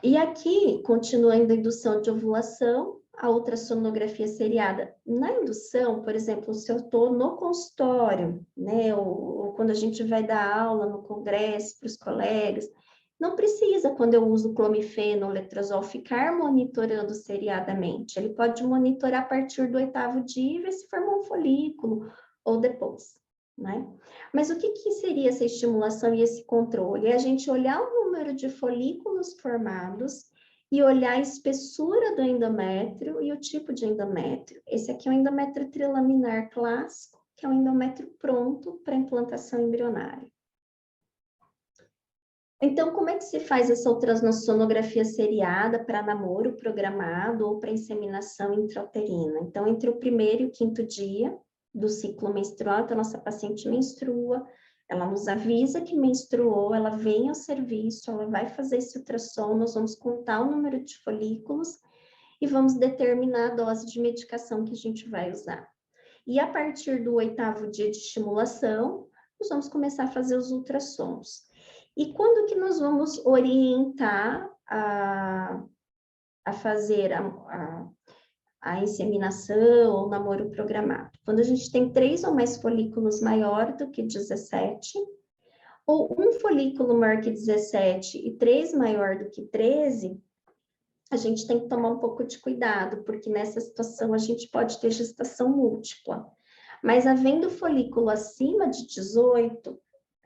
E aqui, continuando a indução de ovulação, a ultrassonografia seriada. Na indução, por exemplo, se eu estou no consultório, né, ou quando a gente vai dar aula no congresso para os colegas, não precisa, quando eu uso clomifeno ou letrozol, ficar monitorando seriadamente. Ele pode monitorar a partir do 8º dia e ver se formou um folículo ou depois, né? Mas o que seria essa estimulação e esse controle? É a gente olhar o número de folículos formados e olhar a espessura do endométrio e o tipo de endométrio. Esse aqui é o endométrio trilaminar clássico, que é um endométrio pronto para implantação embrionária. Então, como é que se faz essa ultrassonografia seriada para namoro programado ou para inseminação intrauterina? Então, entre o 1º e o 5º dia do ciclo menstrual, então, a nossa paciente menstrua, ela nos avisa que menstruou, ela vem ao serviço, ela vai fazer esse ultrassom, nós vamos contar o número de folículos e vamos determinar a dose de medicação que a gente vai usar. E a partir do 8º dia de estimulação, nós vamos começar a fazer os ultrassons. E quando que nós vamos orientar a fazer a inseminação ou namoro programado? Quando a gente tem 3 ou mais folículos maior do que 17, ou um folículo maior que 17 e 3 maior do que 13, a gente tem que tomar um pouco de cuidado, porque nessa situação a gente pode ter gestação múltipla. Mas havendo folículo acima de 18,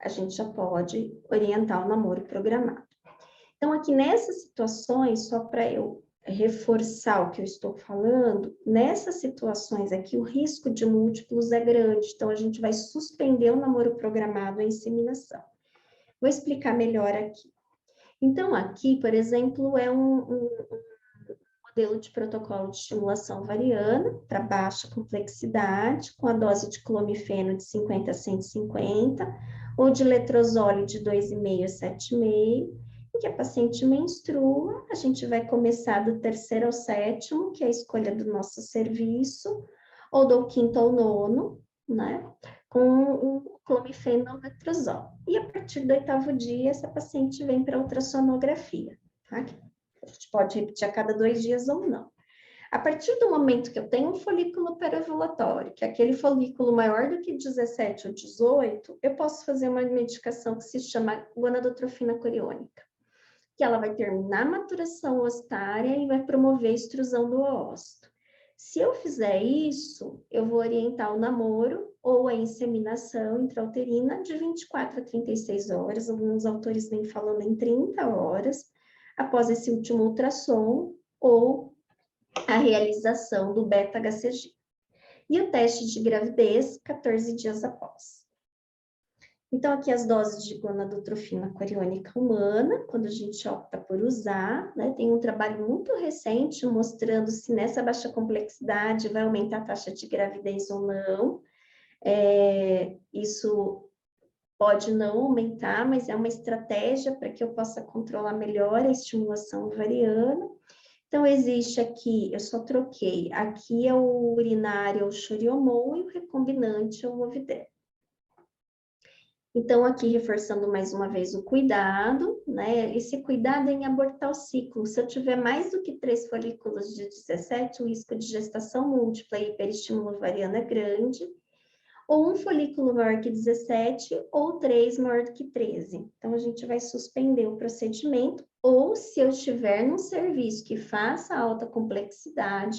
a gente já pode orientar o namoro programado. Então, aqui nessas situações, só para eu reforçar o que eu estou falando, nessas situações aqui, o risco de múltiplos é grande, então a gente vai suspender o namoro programado e a inseminação. Vou explicar melhor aqui. Então, aqui, por exemplo, é um modelo de protocolo de estimulação ovariana para baixa complexidade, com a dose de clomifeno de 50 a 150, ou de letrozole de 2,5 a 7,5, em que a paciente menstrua, a gente vai começar do 3º ao 7º, que é a escolha do nosso serviço, ou do 5º ao 9º, né? com o clomifenol-letrozol. E a partir do 8º dia, essa paciente vem para ultrassonografia, tá? A gente pode repetir a cada 2 dias ou não. A partir do momento que eu tenho um folículo paraovulatório, que é aquele folículo maior do que 17 ou 18, eu posso fazer uma medicação que se chama gonadotrofina coriônica, que ela vai terminar a maturação ossária e vai promover a extrusão do ósseo. Se eu fizer isso, eu vou orientar o namoro ou a inseminação intrauterina de 24 a 36 horas, alguns autores vêm falando em 30 horas, após esse último ultrassom ou a realização do beta-HCG. E o teste de gravidez, 14 dias após. Então, aqui as doses de gonadotrofina coriônica humana, quando a gente opta por usar, né? Tem um trabalho muito recente mostrando se nessa baixa complexidade vai aumentar a taxa de gravidez ou não. Isso pode não aumentar, mas é uma estratégia para que eu possa controlar melhor a estimulação ovariana. Então, existe aqui, eu só troquei, aqui é o urinário, é o choriomon, e o recombinante é o Ovidel. Então, aqui reforçando mais uma vez o cuidado, né? Esse cuidado é em abortar o ciclo. Se eu tiver mais do que 3 folículos de 17, o risco de gestação múltipla e hiperestímulo ovariano é grande. Ou um folículo maior que 17, ou 3 maior do que 13. Então, a gente vai suspender o procedimento, ou se eu estiver num serviço que faça alta complexidade,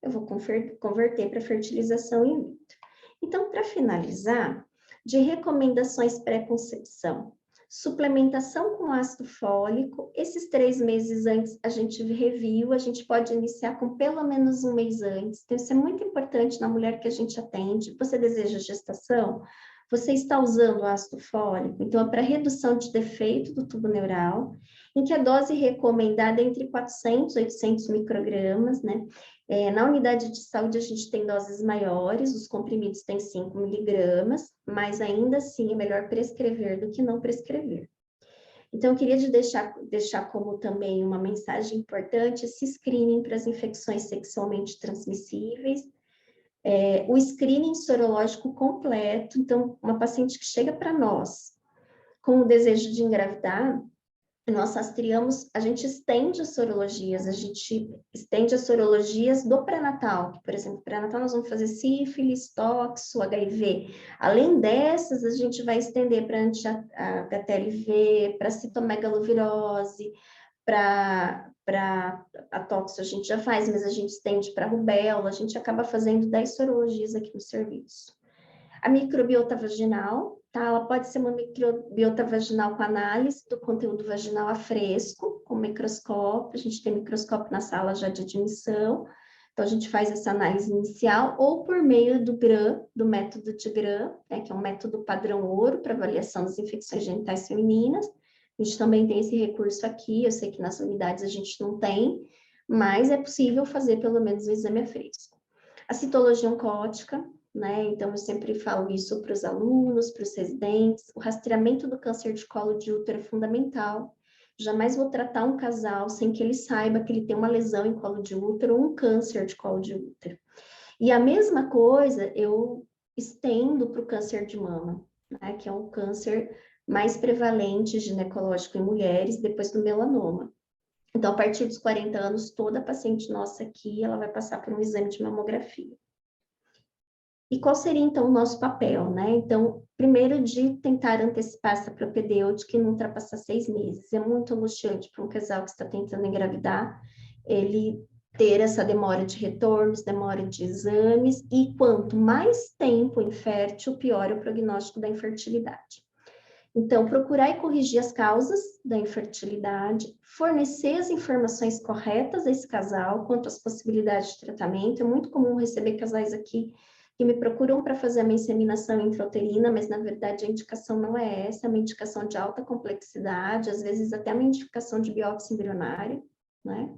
eu vou converter para fertilização in vitro. Então, para finalizar, de recomendações pré-concepção, suplementação com ácido fólico, esses 3 meses antes a gente reviu, a gente pode iniciar com pelo menos 1 mês antes, então isso é muito importante na mulher que a gente atende. Você deseja gestação? Você está usando ácido fólico? Então é para redução de defeito do tubo neural, em que a dose recomendada é entre 400 e 800 microgramas, né? Na unidade de saúde a gente tem doses maiores, os comprimidos têm 5 miligramas, mas ainda assim é melhor prescrever do que não prescrever. Então, eu queria deixar como também uma mensagem importante esse screening para as infecções sexualmente transmissíveis, o screening sorológico completo. Então, uma paciente que chega para nós com o desejo de engravidar, nós rastreamos, a gente estende as sorologias do pré-natal, que, por exemplo, pré-natal nós vamos fazer sífilis, toxo, HIV. Além dessas, a gente vai estender para anti-HTLV, para citomegalovirose, para a toxo a gente já faz, mas a gente estende para rubéola, a gente acaba fazendo 10 sorologias aqui no serviço. A microbiota vaginal, tá? Ela pode ser uma microbiota vaginal com análise do conteúdo vaginal a fresco, com microscópio. A gente tem microscópio na sala já de admissão, então a gente faz essa análise inicial, ou por meio do GRAM, do método de GRAM, né, que é um método padrão ouro para avaliação das infecções genitais femininas. A gente também tem esse recurso aqui, eu sei que nas unidades a gente não tem, mas é possível fazer pelo menos o exame a fresco. A citologia oncótica, né? Então, eu sempre falo isso para os alunos, para os residentes. O rastreamento do câncer de colo de útero é fundamental. Jamais vou tratar um casal sem que ele saiba que ele tem uma lesão em colo de útero ou um câncer de colo de útero. E a mesma coisa eu estendo para o câncer de mama, né? Que é um câncer mais prevalente ginecológico em mulheres, depois do melanoma. Então, a partir dos 40 anos, toda paciente nossa aqui, ela vai passar por um exame de mamografia. E qual seria, então, o nosso papel, né? Então, primeiro, de tentar antecipar essa propedêutica e não ultrapassar 6 meses. É muito angustiante para um casal que está tentando engravidar, ele ter essa demora de retornos, demora de exames, e quanto mais tempo infértil, pior é o prognóstico da infertilidade. Então, procurar e corrigir as causas da infertilidade, fornecer as informações corretas a esse casal quanto às possibilidades de tratamento. É muito comum receber casais aqui que me procuram para fazer uma inseminação intrauterina, mas na verdade a indicação não é essa, é uma indicação de alta complexidade, às vezes até uma indicação de biópsia embrionária, né?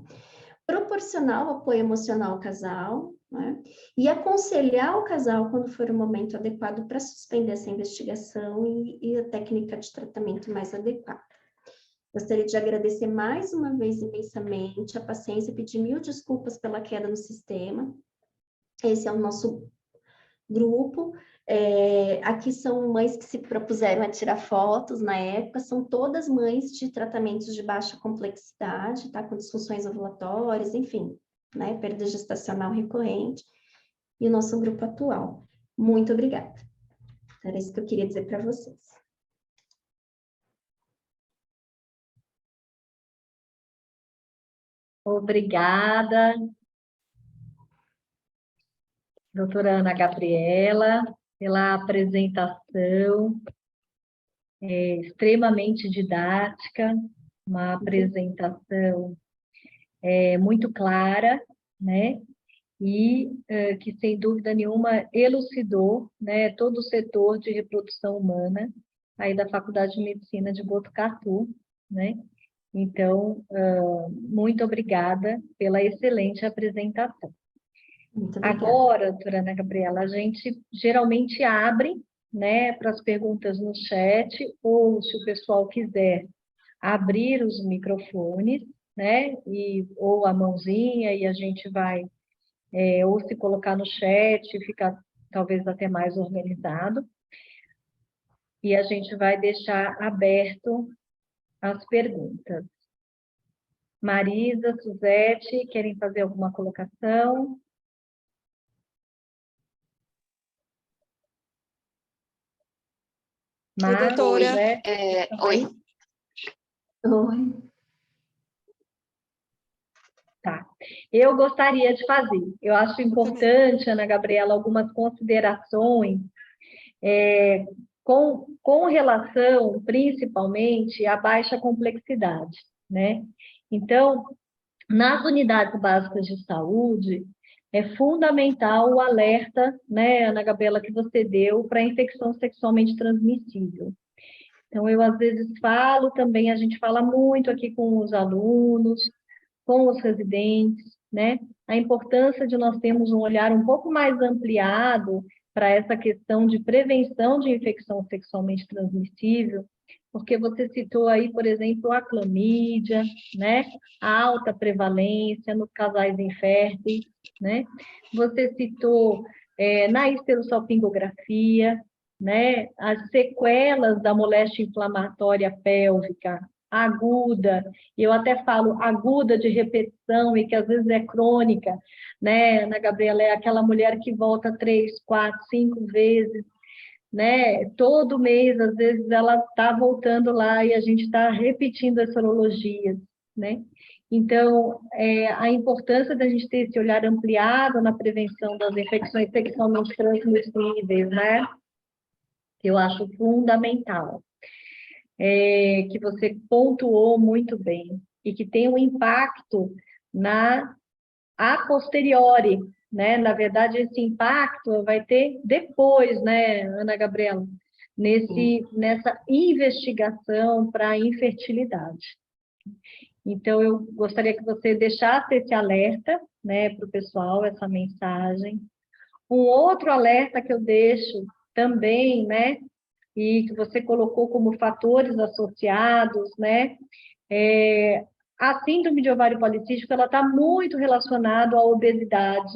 Proporcionar o apoio emocional ao casal, né? E aconselhar o casal quando for o momento adequado para suspender essa investigação e a técnica de tratamento mais adequada. Gostaria de agradecer mais uma vez imensamente a paciência, pedir 1000 desculpas pela queda no sistema. Esse é o nosso grupo. Aqui são mães que se propuseram a tirar fotos na época, são todas mães de tratamentos de baixa complexidade, tá? Com disfunções ovulatórias, enfim, né? Perda gestacional recorrente, e o nosso grupo atual. Muito obrigada. Era isso que eu queria dizer para vocês. Obrigada, doutora Ana Gabriela, pela apresentação, extremamente didática, uma apresentação muito clara, né? E que, sem dúvida nenhuma, elucidou, né, todo o setor de reprodução humana aí da Faculdade de Medicina de Botucatu, né? Então, muito obrigada pela excelente apresentação. Muito obrigada. Agora, doutora Ana Gabriela, a gente geralmente abre, né, para as perguntas no chat, ou se o pessoal quiser abrir os microfones, né, ou a mãozinha, e a gente vai, ou se colocar no chat, fica talvez até mais organizado, e a gente vai deixar aberto as perguntas. Marisa, Suzete, querem fazer alguma colocação? Oi, doutora. Oi. Tá. Eu gostaria de fazer. Eu acho importante, Ana Gabriela, algumas considerações com relação, principalmente, à baixa complexidade, né? Então, nas unidades básicas de saúde, é fundamental o alerta, né, Ana Gabriela, que você deu para infecção sexualmente transmissível. Então, eu às vezes falo também, a gente fala muito aqui com os alunos, com os residentes, né, a importância de nós termos um olhar um pouco mais ampliado para essa questão de prevenção de infecção sexualmente transmissível, porque você citou aí, por exemplo, a clamídia, né, a alta prevalência nos casais inférteis, né, você citou na esterossalpingografia, né, as sequelas da moléstia inflamatória pélvica aguda, e eu até falo aguda de repetição e que às vezes é crônica, né, Ana Gabriela, é aquela mulher que volta 3, 4, 5 vezes, né, todo mês, às vezes ela está voltando lá e a gente está repetindo as sorologias, né, então, a importância da gente ter esse olhar ampliado na prevenção das infecções sexualmente transmissíveis, né, que eu acho fundamental. Que você pontuou muito bem, e que tem um impacto a posteriori, né? Na verdade, esse impacto vai ter depois, né, Ana Gabriela, nessa investigação para a infertilidade. Então, eu gostaria que você deixasse esse alerta, né, para o pessoal, essa mensagem. Um outro alerta que eu deixo também, né, e que você colocou como fatores associados, né? A síndrome de ovário policístico, ela está muito relacionada à obesidade,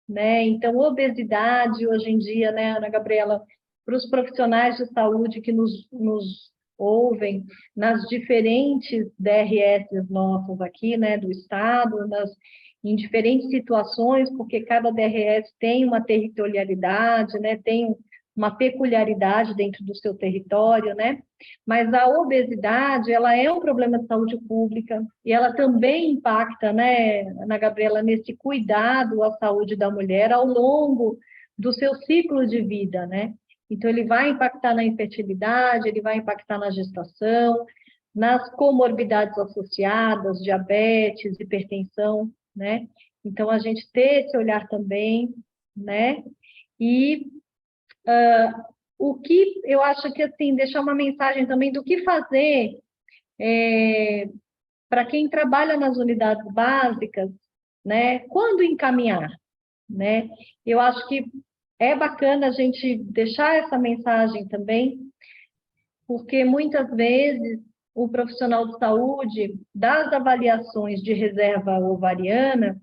né? Então, obesidade, hoje em dia, né, Ana Gabriela, para os profissionais de saúde que nos ouvem, nas diferentes DRS nossas aqui, né, do Estado, em diferentes situações, porque cada DRS tem uma territorialidade, né, tem uma peculiaridade dentro do seu território, né? Mas a obesidade, ela é um problema de saúde pública e ela também impacta, né, Ana Gabriela, nesse cuidado à saúde da mulher ao longo do seu ciclo de vida, né? Então, ele vai impactar na infertilidade, ele vai impactar na gestação, nas comorbidades associadas, diabetes, hipertensão, né? Então, a gente ter esse olhar também, né? E o que eu acho que, assim, deixar uma mensagem também do que fazer para quem trabalha nas unidades básicas, né? Quando encaminhar, né? Eu acho que é bacana a gente deixar essa mensagem também, porque muitas vezes o profissional de saúde, das avaliações de reserva ovariana,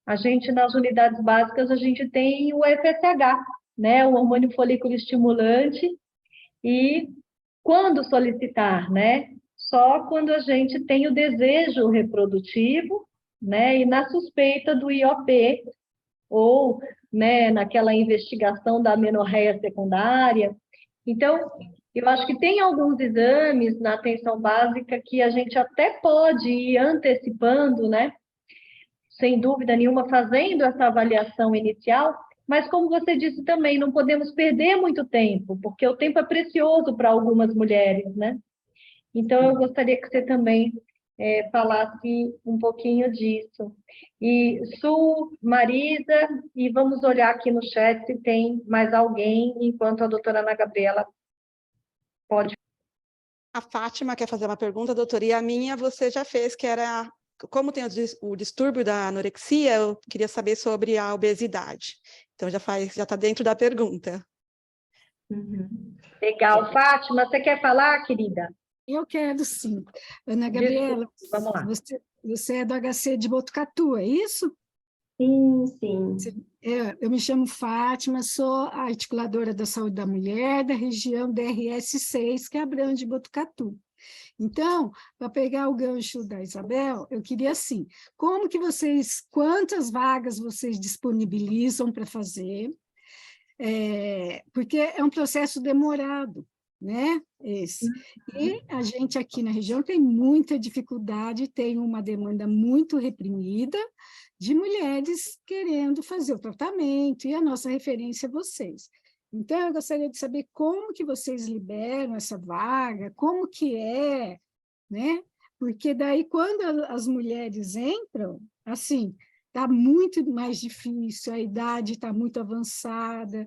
a gente, nas unidades básicas, a gente tem o FSH, né, o hormônio folículo estimulante, e quando solicitar, né? Só quando a gente tem o desejo reprodutivo, né, e na suspeita do IOP, ou, né, naquela investigação da amenorreia secundária. Então, eu acho que tem alguns exames na atenção básica que a gente até pode ir antecipando, né? Sem dúvida nenhuma, fazendo essa avaliação inicial, mas como você disse também, não podemos perder muito tempo, porque o tempo é precioso para algumas mulheres, né? Então, eu gostaria que você também falasse um pouquinho disso. E Su, Marisa, e vamos olhar aqui no chat se tem mais alguém, enquanto a doutora Ana Gabriela pode. A Fátima quer fazer uma pergunta, doutora, e a minha você já fez, que era, como tem o distúrbio da anorexia, eu queria saber sobre a obesidade. Então, já está dentro da pergunta. Uhum. Legal. Fátima, você quer falar, querida? Eu quero, sim. Ana Gabriela, Vamos lá. você é do HC de Botucatu, é isso? Sim. Eu me chamo Fátima, sou a articuladora da saúde da mulher da região DRS6, que abrange Botucatu. Então, para pegar o gancho da Isabel, eu queria assim, quantas vagas vocês disponibilizam para fazer? Porque é um processo demorado, né? Esse. E a gente aqui na região tem muita dificuldade, tem uma demanda muito reprimida de mulheres querendo fazer o tratamento, e a nossa referência é vocês. Então, eu gostaria de saber como que vocês liberam essa vaga, como que é, né? Porque daí, quando as mulheres entram, assim, está muito mais difícil, a idade está muito avançada,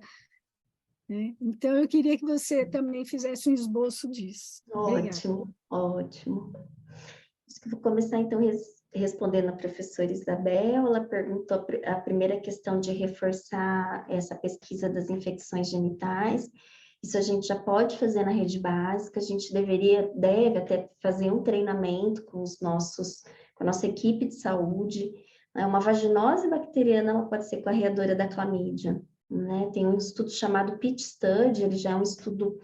né? Então, eu queria que você também fizesse um esboço disso. Ótimo, ótimo. Acho que vou começar, então, respondendo a professora Isabel. Ela perguntou a primeira questão de reforçar essa pesquisa das infecções genitais. Isso a gente já pode fazer na rede básica, a gente deve até fazer um treinamento com a nossa equipe de saúde. Uma vaginose bacteriana, ela pode ser correadora da clamídia, né? Tem um estudo chamado PIT Study, ele já é um estudo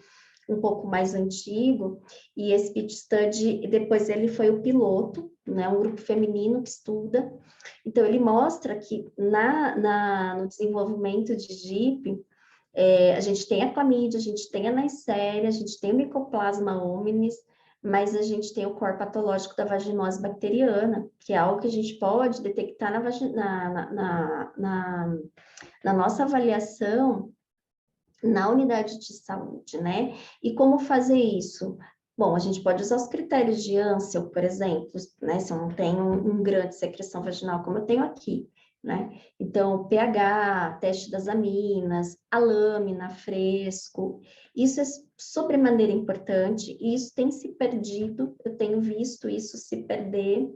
um pouco mais antigo, e esse PIT Study, depois ele foi o piloto, né? Um grupo feminino que estuda. Então, ele mostra que no desenvolvimento de GIP, a gente tem a clamídia, a gente tem a Neisseria, a gente tem o Mycoplasma hominis, mas a gente tem o core patológico da vaginose bacteriana, que é algo que a gente pode detectar na nossa avaliação na unidade de saúde, né? E como fazer isso? Bom, a gente pode usar os critérios de Ansel, por exemplo, né? Se eu não tenho um grande secreção vaginal, como eu tenho aqui, né? Então, pH, teste das aminas, a lâmina, fresco, isso é sobremaneira importante, e isso tem se perdido, eu tenho visto isso se perder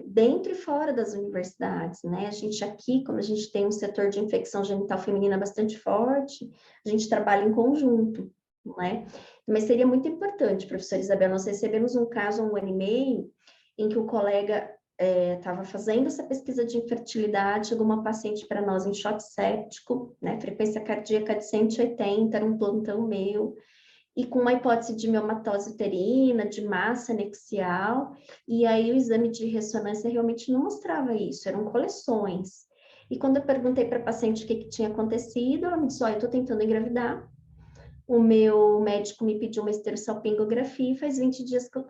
dentro e fora das universidades, né? A gente aqui, como a gente tem um setor de infecção genital feminina bastante forte, a gente trabalha em conjunto, né? Mas seria muito importante, professora Isabel, nós recebemos um caso há 1 ano e meio, em que o colega estava fazendo essa pesquisa de infertilidade, chegou uma paciente para nós em choque séptico, né? Frequência cardíaca de 180, era um plantão meu, e com uma hipótese de miomatose uterina, de massa anexial, e aí o exame de ressonância realmente não mostrava isso, eram coleções. E quando eu perguntei para a paciente o que tinha acontecido, ela me disse, olha, eu estou tentando engravidar, o meu médico me pediu uma esterossalpingografia e faz 20 dias que eu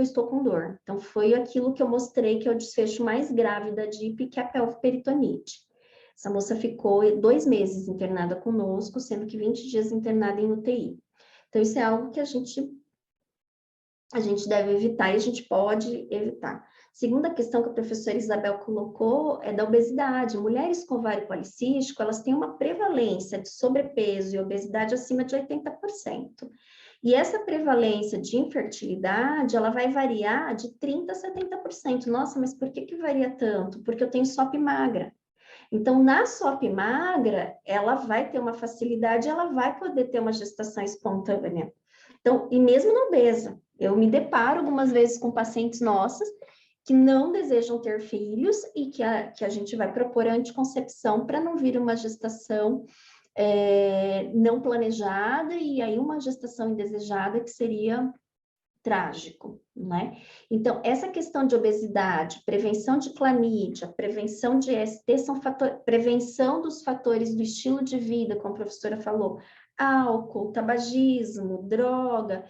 estou com dor. Então, foi aquilo que eu mostrei que é o desfecho mais grave da DIP, que é a pelvoperitonite. Essa moça ficou 2 meses internada conosco, sendo que 20 dias internada em UTI. Então, isso é algo que a gente deve evitar e a gente pode evitar. Segunda questão que a professora Isabel colocou é da obesidade. Mulheres com ovário policístico, elas têm uma prevalência de sobrepeso e obesidade acima de 80%. E essa prevalência de infertilidade, ela vai variar de 30% a 70%. Nossa, mas por que varia tanto? Porque eu tenho SOP magra. Então, na SOP magra, ela vai ter uma facilidade, ela vai poder ter uma gestação espontânea. Então, e mesmo na obesa, eu me deparo algumas vezes com pacientes nossas que não desejam ter filhos e que a gente vai propor a anticoncepção para não vir uma gestação não planejada e aí uma gestação indesejada que seria trágico, né? Então, essa questão de obesidade, prevenção de clamídia, prevenção de ST, prevenção dos fatores do estilo de vida, como a professora falou, álcool, tabagismo, droga,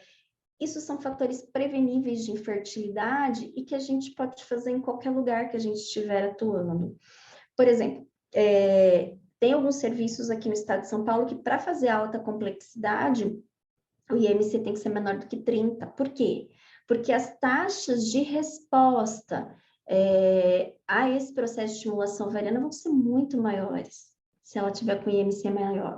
isso são fatores preveníveis de infertilidade e que a gente pode fazer em qualquer lugar que a gente estiver atuando. Por exemplo, tem alguns serviços aqui no estado de São Paulo que, para fazer alta complexidade, o IMC tem que ser menor do que 30. Por quê? Porque as taxas de resposta a esse processo de estimulação ovariana vão ser muito maiores se ela tiver com IMC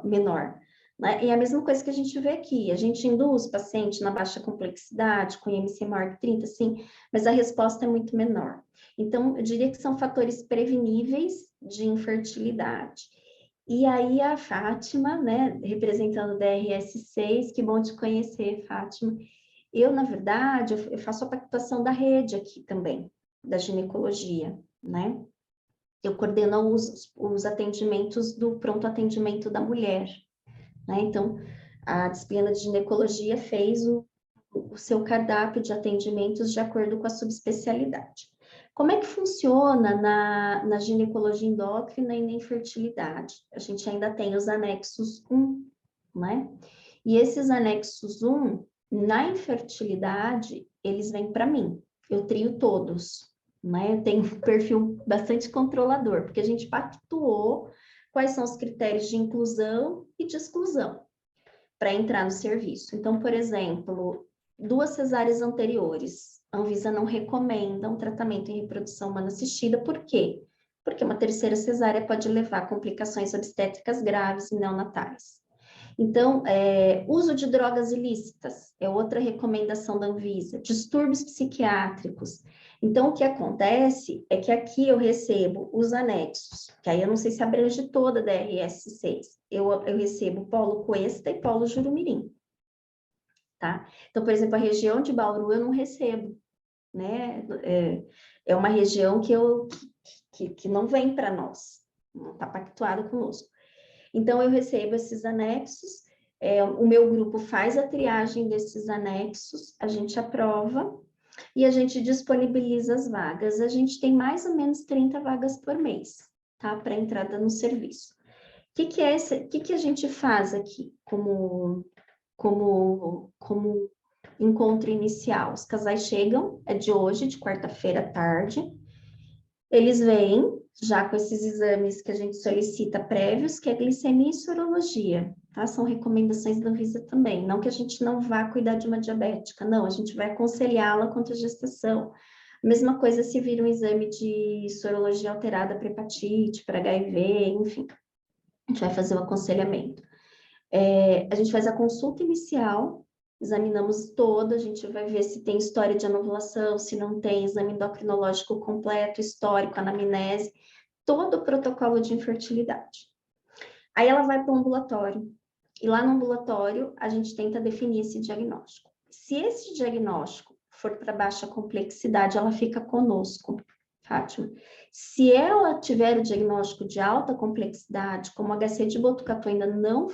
menor. Né? E a mesma coisa que a gente vê aqui, a gente induz o paciente na baixa complexidade, com IMC maior que 30, sim, mas a resposta é muito menor. Então, eu diria que são fatores preveníveis de infertilidade. E aí a Fátima, né, representando o DRS6, que bom te conhecer, Fátima. Eu, na verdade, eu faço a pactuação da rede aqui também, da ginecologia, né? Eu coordeno os atendimentos do pronto atendimento da mulher, né? Então, a disciplina de ginecologia fez o seu cardápio de atendimentos de acordo com a subespecialidade. Como é que funciona na ginecologia endócrina e na infertilidade? A gente ainda tem os anexos 1, né? E esses anexos 1, na infertilidade, eles vêm para mim. Eu trio todos, né? Eu tenho um perfil bastante controlador, porque a gente pactuou quais são os critérios de inclusão e de exclusão para entrar no serviço. Então, por exemplo, 2 cesáreas anteriores, a Anvisa não recomenda um tratamento em reprodução humana assistida. Por quê? Porque uma 3ª cesárea pode levar a complicações obstétricas graves e neonatais. Então, uso de drogas ilícitas é outra recomendação da Anvisa, distúrbios psiquiátricos. Então, o que acontece é que aqui eu recebo os anexos, que aí eu não sei se abrange toda a DRS6, eu recebo polo Cuesta e polo Jurumirim, tá? Então, por exemplo, a região de Bauru eu não recebo, né? É uma região que não vem para nós, não está pactuada conosco. Então, eu recebo esses anexos, o meu grupo faz a triagem desses anexos, a gente aprova e a gente disponibiliza as vagas. A gente tem mais ou menos 30 vagas por mês, tá? Para entrada no serviço. O que a gente faz aqui como encontro inicial? Os casais chegam, é de hoje, de quarta-feira à tarde, eles vêm já com esses exames que a gente solicita prévios, que é glicemia e sorologia, tá? São recomendações da Anvisa também. Não que a gente não vá cuidar de uma diabética, não, a gente vai aconselhá-la quanto à gestação. Mesma coisa se vir um exame de sorologia alterada para hepatite, para HIV, enfim. A gente vai fazer o aconselhamento. A gente faz a consulta inicial, examinamos toda, a gente vai ver se tem história de anovulação, se não tem, exame endocrinológico completo, histórico, anamnese, todo o protocolo de infertilidade. Aí ela vai para o ambulatório, e lá no ambulatório a gente tenta definir esse diagnóstico. Se esse diagnóstico for para baixa complexidade, ela fica conosco, Fátima. Se ela tiver o diagnóstico de alta complexidade, como o HC de Botucatu ainda não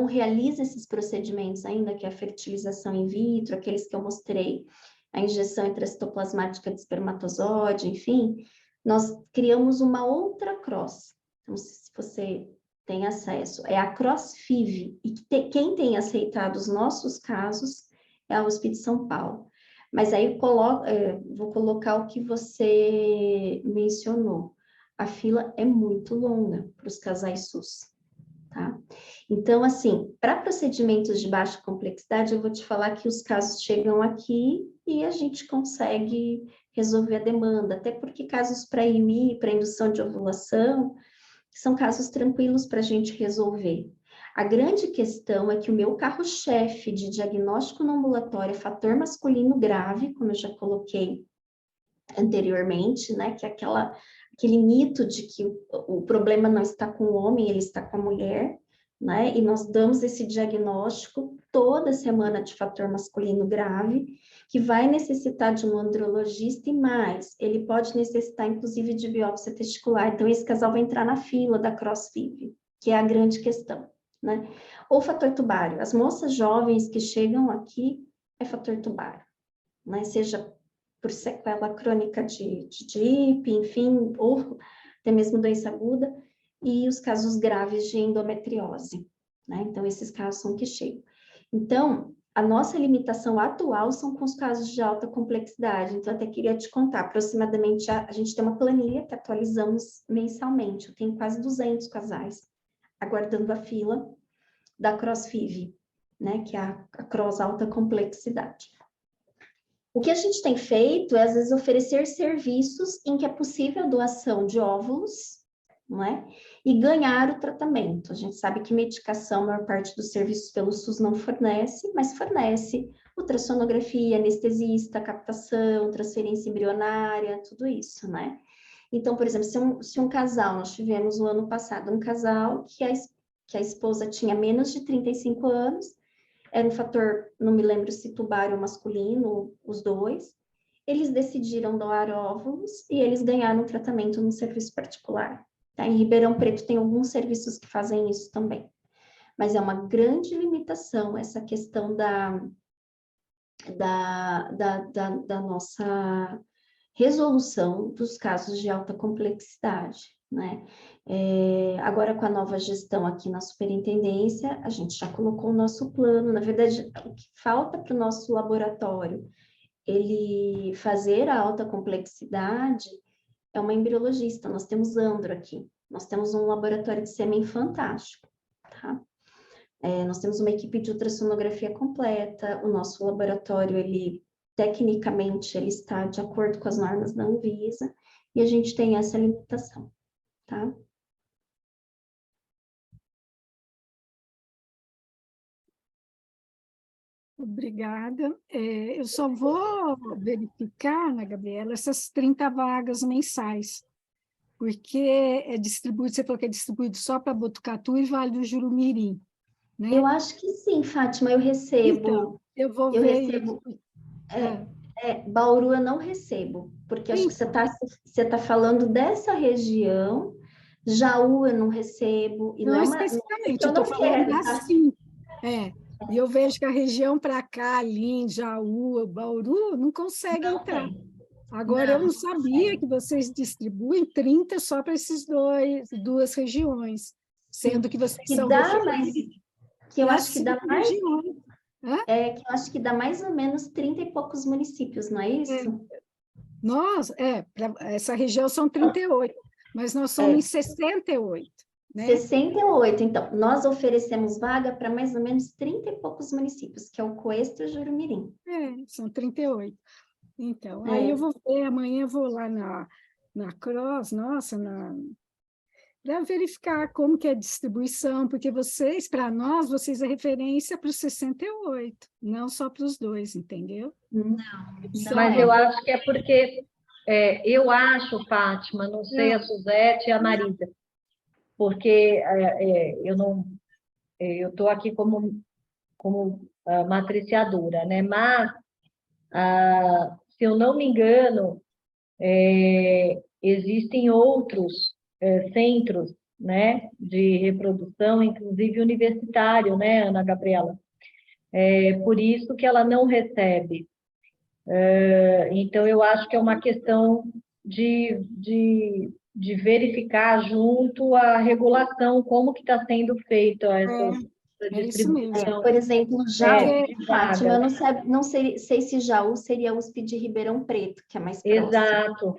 realiza esses procedimentos ainda, que é a fertilização in vitro, aqueles que eu mostrei, a injeção intracitoplasmática de espermatozoide, enfim, nós criamos uma outra cross. Não sei se você tem acesso, é a CrossFIV, e quem tem aceitado os nossos casos é a USP de São Paulo. Mas aí vou colocar o que você mencionou. A fila é muito longa para os casais SUS, tá? Então, assim, para procedimentos de baixa complexidade, eu vou te falar que os casos chegam aqui e a gente consegue resolver a demanda, até porque casos para IMI, para indução de ovulação, são casos tranquilos para a gente resolver. A grande questão é que o meu carro-chefe de diagnóstico no ambulatório é fator masculino grave, como eu já coloquei anteriormente, né, que é aquele mito de que o problema não está com o homem, ele está com a mulher, né? E nós damos esse diagnóstico toda semana de fator masculino grave, que vai necessitar de um andrologista e mais, ele pode necessitar, inclusive, de biópsia testicular. Então, esse casal vai entrar na fila da CrossFIV, que é a grande questão, né? Ou fator tubário. As moças jovens que chegam aqui, é fator tubário, né? Seja por sequela crônica de DIP, enfim, ou até mesmo doença aguda, e os casos graves de endometriose, né? Então, esses casos são que chegam. Então, a nossa limitação atual são com os casos de alta complexidade. Então, até queria te contar, aproximadamente, a gente tem uma planilha que atualizamos mensalmente. Eu tenho quase 200 casais aguardando a fila da CrossFIV, né? Que é a Cross Alta Complexidade. O que a gente tem feito é, às vezes, oferecer serviços em que é possível a doação de óvulos, não é? E ganhar o tratamento. A gente sabe que medicação, a maior parte dos serviços pelo SUS não fornece, mas fornece ultrassonografia, anestesista, captação, transferência embrionária, tudo isso, né? Então, por exemplo, se um casal, nós tivemos o ano passado um casal que a esposa tinha menos de 35 anos, era um fator, não me lembro se tubário ou masculino, os dois. Eles decidiram doar óvulos e eles ganharam tratamento no serviço particular. Tá? Em Ribeirão Preto tem alguns serviços que fazem isso também. Mas é uma grande limitação essa questão da nossa resolução dos casos de alta complexidade, né? Agora, com a nova gestão aqui na superintendência, a gente já colocou o nosso plano. Na verdade, o que falta para o nosso laboratório ele fazer a alta complexidade é uma embriologista. Nós temos Andro aqui, nós temos um laboratório de sêmen fantástico, tá? Nós temos uma equipe de ultrassonografia completa, o nosso laboratório, tecnicamente, ele está de acordo com as normas da Anvisa, e a gente tem essa limitação, tá? Obrigada. Eu só vou verificar, Ana Gabriela, essas 30 vagas mensais, porque é distribuído, você falou que é distribuído só para Botucatu e Vale do Jurumirim, né? Eu acho que sim, Fátima, eu recebo. Então, eu vou ver isso. Bauru eu não recebo, porque acho que você tá falando dessa região. Jaú eu não recebo. E Não não especificamente, eu eu estou não falando quero, tá? assim. E eu vejo que a região para cá, ali, Jaú, Bauru, não consegue Não entrar. tem. Agora, eu não sabia consegue. que vocês distribuem 30 só para essas duas regiões, sendo que vocês Que são dá, mas referentes. que eu E acho que dá mais, regiões. que eu acho que dá mais ou menos 30 e poucos municípios, não é isso? Nós, para essa região são 38, mas nós somos em 68. Né? 68, então, nós oferecemos vaga para mais ou menos 30 e poucos municípios, que é o Coestro e o Jurumirim. São 38. Então, aí eu vou ver, amanhã eu vou lá na Cross, para verificar como que é a distribuição, porque vocês, para nós, vocês é referência para os 68, não só para os dois, entendeu? Não. Mas eu acho que é porque, eu acho, Fátima, não sei a Suzete e a Marisa, porque eu estou aqui como matriciadora, né? Mas, se eu não me engano, existem outros centros, né, de reprodução, inclusive universitário, né, Ana Gabriela? Por isso que ela não recebe. Então, eu acho que é uma questão de verificar junto à regulação como que está sendo feita essa distribuição. Por exemplo, Jaú, de Fátima, vagas. eu não sei se Jaú seria a USP de Ribeirão Preto, que é mais próximo. Exato.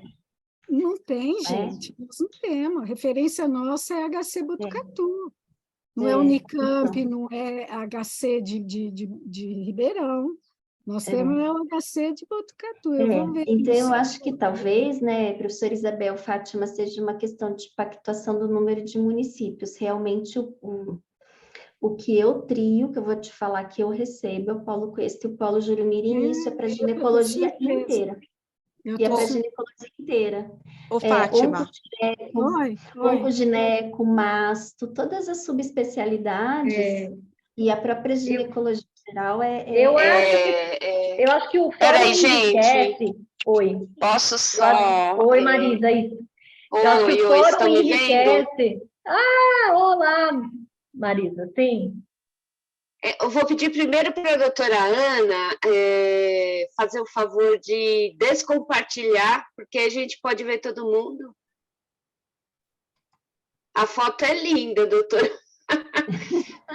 Não tem, gente, nós não temos. A referência nossa é HC Botucatu. Não é Unicamp, então. Não é HC de Ribeirão. Nós temos o HC de Botucatu. Eu vou ver então, isso. eu acho que talvez, né, professora Isabel, Fátima, seja uma questão de pactuação do número de municípios. Realmente, o que eu trio, que eu vou te falar que eu recebo, é o Polo Coestro e o Polo Jurumirim, isso é para ginecologia inteira. Eu E é tô... para ginecologia inteira. Ô, Fátima, Oi, oi. Oncogineco, masto, todas as subespecialidades e a própria ginecologia geral Eu acho que o fórum Peraí, gente, enriquece. Oi. posso só... Oi, Marisa, isso. Eu acho que o Oi, fórum estão me vendo? enriquece. Olá, Marisa, sim. Eu vou pedir primeiro para a doutora Ana fazer o favor de descompartilhar, porque a gente pode ver todo mundo. A foto é linda, doutora,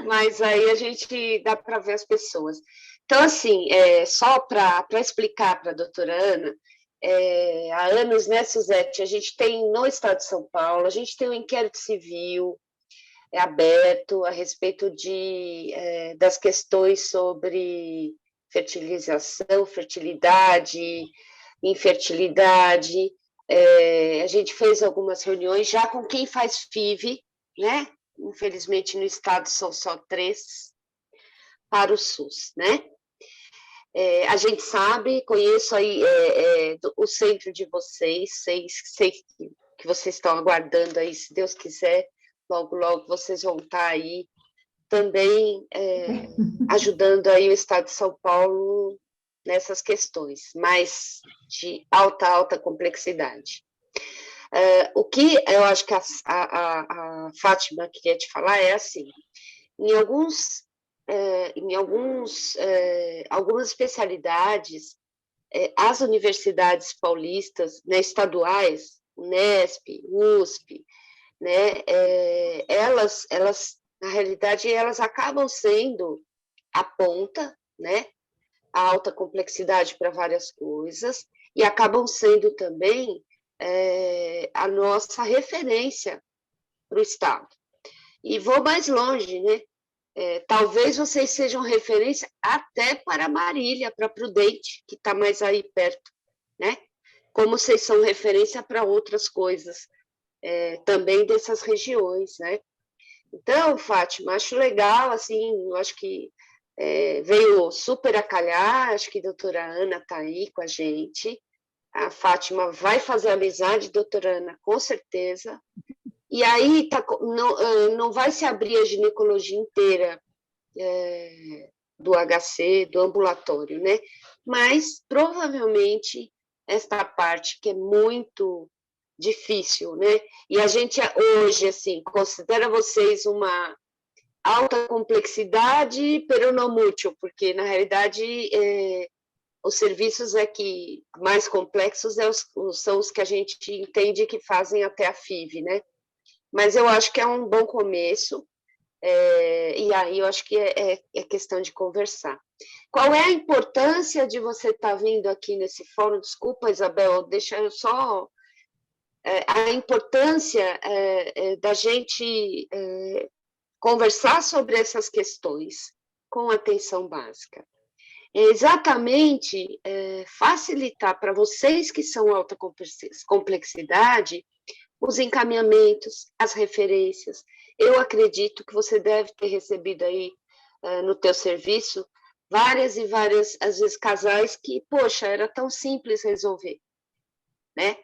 mas aí a gente dá para ver as pessoas. Então, assim, só para explicar para a doutora Ana, há anos, né, Suzete, a gente tem no Estado de São Paulo, a gente tem um inquérito civil aberto a respeito das questões sobre fertilização, fertilidade, infertilidade. A gente fez algumas reuniões já com quem faz FIV, né? Infelizmente, no estado são só 3 para o SUS, né? A gente sabe, conheço aí o centro de vocês, sei que vocês estão aguardando aí, se Deus quiser, logo, logo vocês vão estar aí também ajudando aí o Estado de São Paulo nessas questões, mas de alta complexidade. O que eu acho que a Fátima queria te falar é assim, em algumas especialidades, as universidades paulistas, né, estaduais, Unesp, USP, né, elas, na realidade, elas acabam sendo a ponta, né, a alta complexidade para várias coisas, e acabam sendo também a nossa referência para o Estado. E vou mais longe, né? Talvez vocês sejam referência até para Marília, para Prudente, que está mais aí perto, né? Como vocês são referência para outras coisas, também dessas regiões, né? Então, Fátima, acho legal, assim, eu acho que veio super a calhar, acho que a doutora Ana está aí com a gente, a Fátima vai fazer amizade, doutora Ana, com certeza, e aí não vai se abrir a ginecologia inteira do HC, do ambulatório, né? Mas, provavelmente, esta parte que é muito difícil, né? E a gente hoje, assim, considera vocês uma alta complexidade peronomútil, porque, na realidade, os serviços mais complexos são os que a gente entende que fazem até a FIV, né? Mas eu acho que é um bom começo, e aí eu acho que é questão de conversar. Qual é a importância de você estar vindo aqui nesse fórum? Desculpa, Isabel, deixa eu só... a importância da gente conversar sobre essas questões com atenção básica. É exatamente facilitar para vocês que são alta complexidade os encaminhamentos, as referências. Eu acredito que você deve ter recebido aí no teu serviço várias e várias, às vezes, casais que, poxa, era tão simples resolver, né?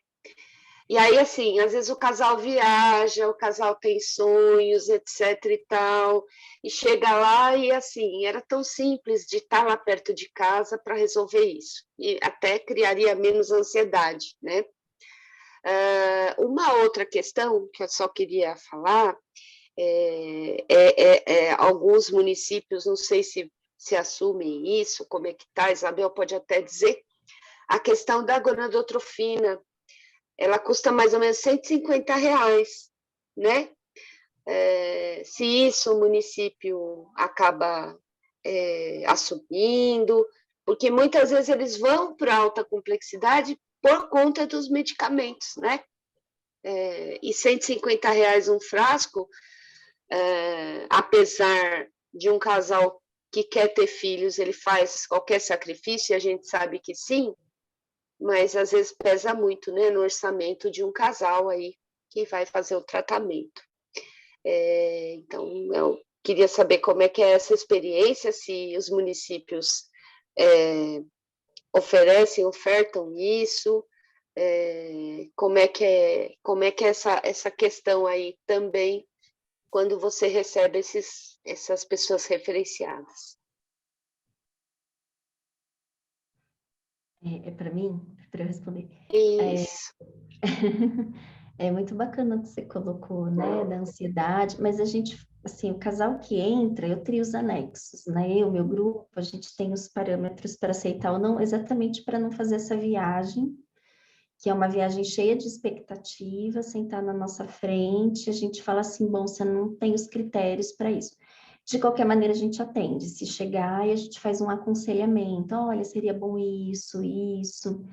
E aí, assim, às vezes o casal viaja, o casal tem sonhos, etc e tal, e chega lá e, assim, era tão simples de estar lá perto de casa para resolver isso, e até criaria menos ansiedade, né? Uma outra questão que eu só queria falar, alguns municípios, não sei se assumem isso, como é que está, Isabel pode até dizer, a questão da gonadotrofina, ela custa mais ou menos R$150, né? Se isso o município acaba assumindo, porque muitas vezes eles vão para alta complexidade por conta dos medicamentos, né? E R$150 um frasco, apesar de um casal que quer ter filhos, ele faz qualquer sacrifício, e a gente sabe que sim, mas às vezes pesa muito, né, no orçamento de um casal aí que vai fazer o tratamento. Então, eu queria saber como é que é essa experiência, se os municípios ofertam isso, Como é que é essa questão aí também, quando você recebe essas pessoas referenciadas? É para mim? Para eu responder? Isso. É muito bacana o que você colocou, né, da ansiedade, mas a gente, assim, o casal que entra, eu trio os anexos, né, eu, meu grupo, a gente tem os parâmetros para aceitar ou não, exatamente para não fazer essa viagem, que é uma viagem cheia de expectativas, sentar na nossa frente, a gente fala assim, bom, você não tem os critérios para isso. De qualquer maneira, a gente atende. Se chegar e a gente faz um aconselhamento, olha, seria bom isso, isso.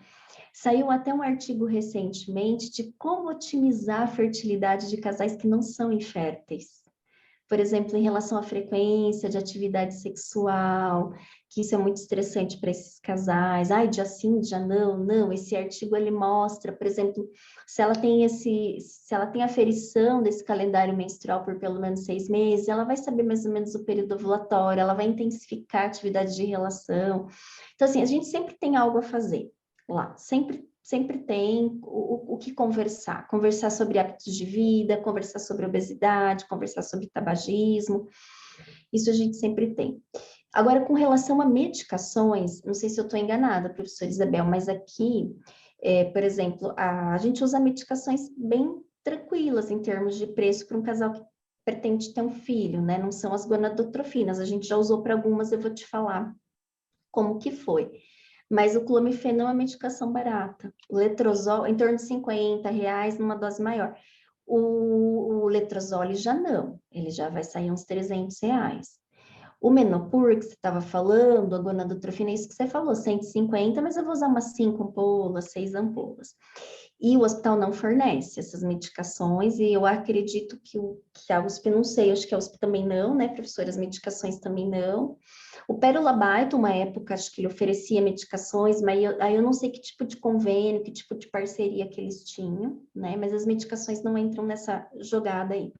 Saiu até um artigo recentemente de como otimizar a fertilidade de casais que não são inférteis. Por exemplo, em relação à frequência de atividade sexual, que isso é muito estressante para esses casais. Ai, dia sim, dia não, não. Esse artigo ele mostra, por exemplo, se ela tem aferição desse calendário menstrual por pelo menos 6 meses, ela vai saber mais ou menos o período ovulatório, ela vai intensificar a atividade de relação. Então, assim, a gente sempre tem algo a fazer lá, sempre tem o que conversar. Conversar sobre hábitos de vida, conversar sobre obesidade, conversar sobre tabagismo. Isso a gente sempre tem. Agora, com relação a medicações, não sei se eu estou enganada, professora Isabel, mas aqui, por exemplo, a gente usa medicações bem tranquilas em termos de preço para um casal que pretende ter um filho, né? Não são as gonadotrofinas. A gente já usou para algumas, eu vou te falar como que foi. Mas o clomifeno é uma medicação barata. O letrozol, em torno de R$ 50 numa dose maior. O letrozole já não, ele já vai sair uns R$ 300. O Menopur, que você estava falando, a gonadotrofina, é isso que você falou, 150, mas eu vou usar umas 5 ampolas, 6 ampolas. E o hospital não fornece essas medicações, e eu acredito que a USP, não sei, acho que a USP também não, né, professora? As medicações também não. O Pérola Baito, uma época, acho que ele oferecia medicações, mas aí eu não sei que tipo de convênio, que tipo de parceria que eles tinham, né? Mas as medicações não entram nessa jogada aí.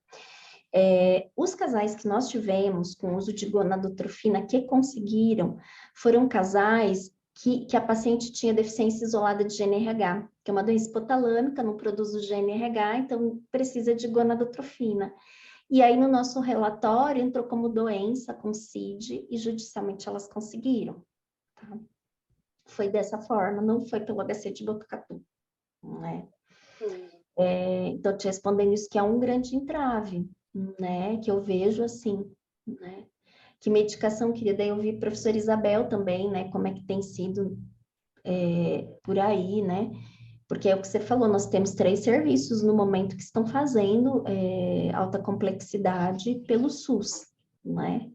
Os casais que nós tivemos com uso de gonadotrofina que conseguiram foram casais que a paciente tinha deficiência isolada de GNRH, que é uma doença hipotalâmica, não produz o GNRH, então precisa de gonadotrofina. E aí, no nosso relatório, entrou como doença com CID e judicialmente elas conseguiram. Tá? Foi dessa forma, não foi pelo HC de Botucatu. Né? Então, te respondendo isso, que é um grande entrave, né? Que eu vejo assim, né? Que medicação, querida, eu vi a professora Isabel também, né? Como é que tem sido por aí, né? Porque é o que você falou, nós temos 3 serviços no momento que estão fazendo alta complexidade pelo SUS, né?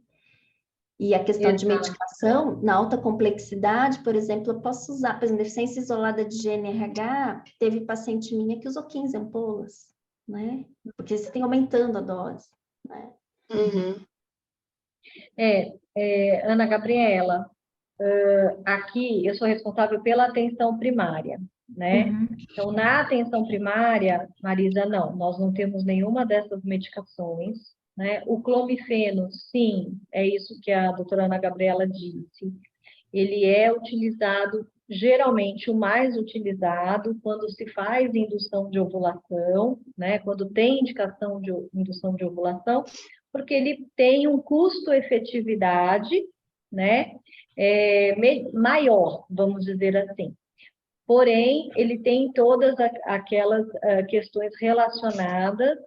E a questão de medicação, na alta complexidade, por exemplo, eu posso usar, por exemplo, deficiência isolada de GNRH, teve paciente minha que usou 15 ampolas, né? Porque você tem aumentando a dose, né? Uhum. Ana Gabriela, aqui eu sou responsável pela atenção primária, né? Uhum. Então, na atenção primária, Marisa, não, nós não temos nenhuma dessas medicações, né? O clomifeno, sim, é isso que a doutora Ana Gabriela disse, ele é utilizado, geralmente o mais utilizado, quando se faz indução de ovulação, né? Quando tem indicação de indução de ovulação, porque ele tem um custo-efetividade, né? Maior, vamos dizer assim. Porém, ele tem todas aquelas questões relacionadas,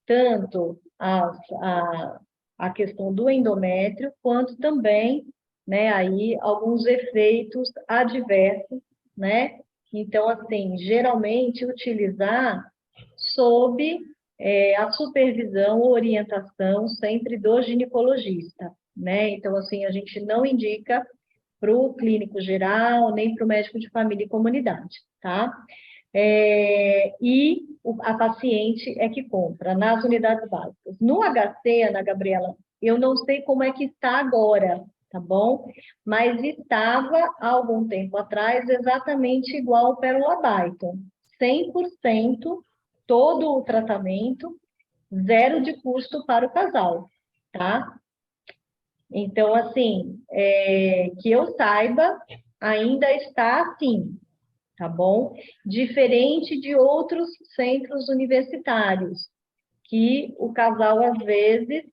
tanto a questão do endométrio, quanto também, né, aí, alguns efeitos adversos, né? Então, assim, geralmente utilizar sob a supervisão ou orientação sempre do ginecologista, né? Então, assim, a gente não indica para o clínico geral, nem para o médico de família e comunidade, tá? E a paciente é que compra nas unidades básicas. No HC, Ana Gabriela, eu não sei como é que está agora, tá bom? Mas estava, há algum tempo atrás, exatamente igual ao Pérola Baito. 100%, todo o tratamento, zero de custo para o casal, tá? Então, assim, que eu saiba, ainda está assim, tá bom? Diferente de outros centros universitários, que o casal, às vezes,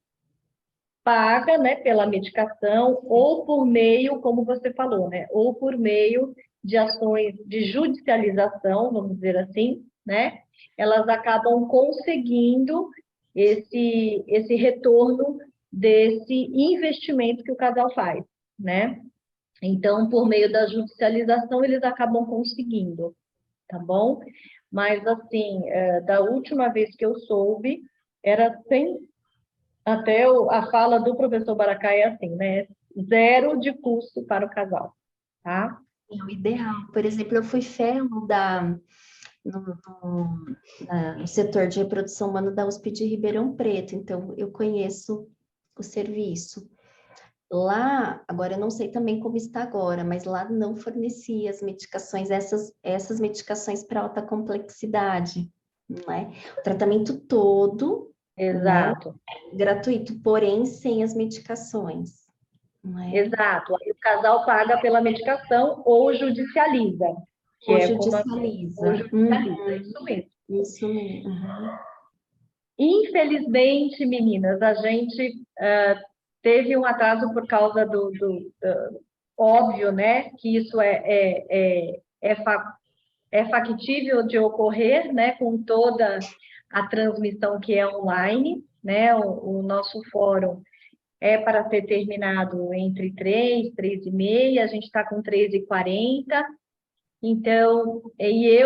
paga, né, pela medicação, ou por meio, como você falou, né, ou por meio de ações de judicialização, vamos dizer assim, né, elas acabam conseguindo esse retorno desse investimento que o casal faz, né? Então, por meio da judicialização, eles acabam conseguindo, tá bom? Mas, assim, da última vez que eu soube, era sem... Até a fala do professor Baracá é assim, né? 0 de custo para o casal, tá? É o ideal. Por exemplo, eu fui fellow no setor de reprodução humana da USP de Ribeirão Preto, então eu conheço o serviço. Lá, agora eu não sei também como está agora, mas lá não fornecia as medicações, essas medicações para alta complexidade, não é? O tratamento todo, Exato, né, gratuito, porém sem as medicações, não é? exato. Aí o casal paga pela medicação ou judicializa, que Ou é como a... judicializa. ou judicializa, isso mesmo. Isso mesmo. Uhum. Infelizmente, meninas, a gente teve um atraso por causa do óbvio, né, que isso é factível de ocorrer, né, com toda a transmissão que é online, né, o nosso fórum é para ser terminado entre 3h e meia, a gente está com 3h40, então, e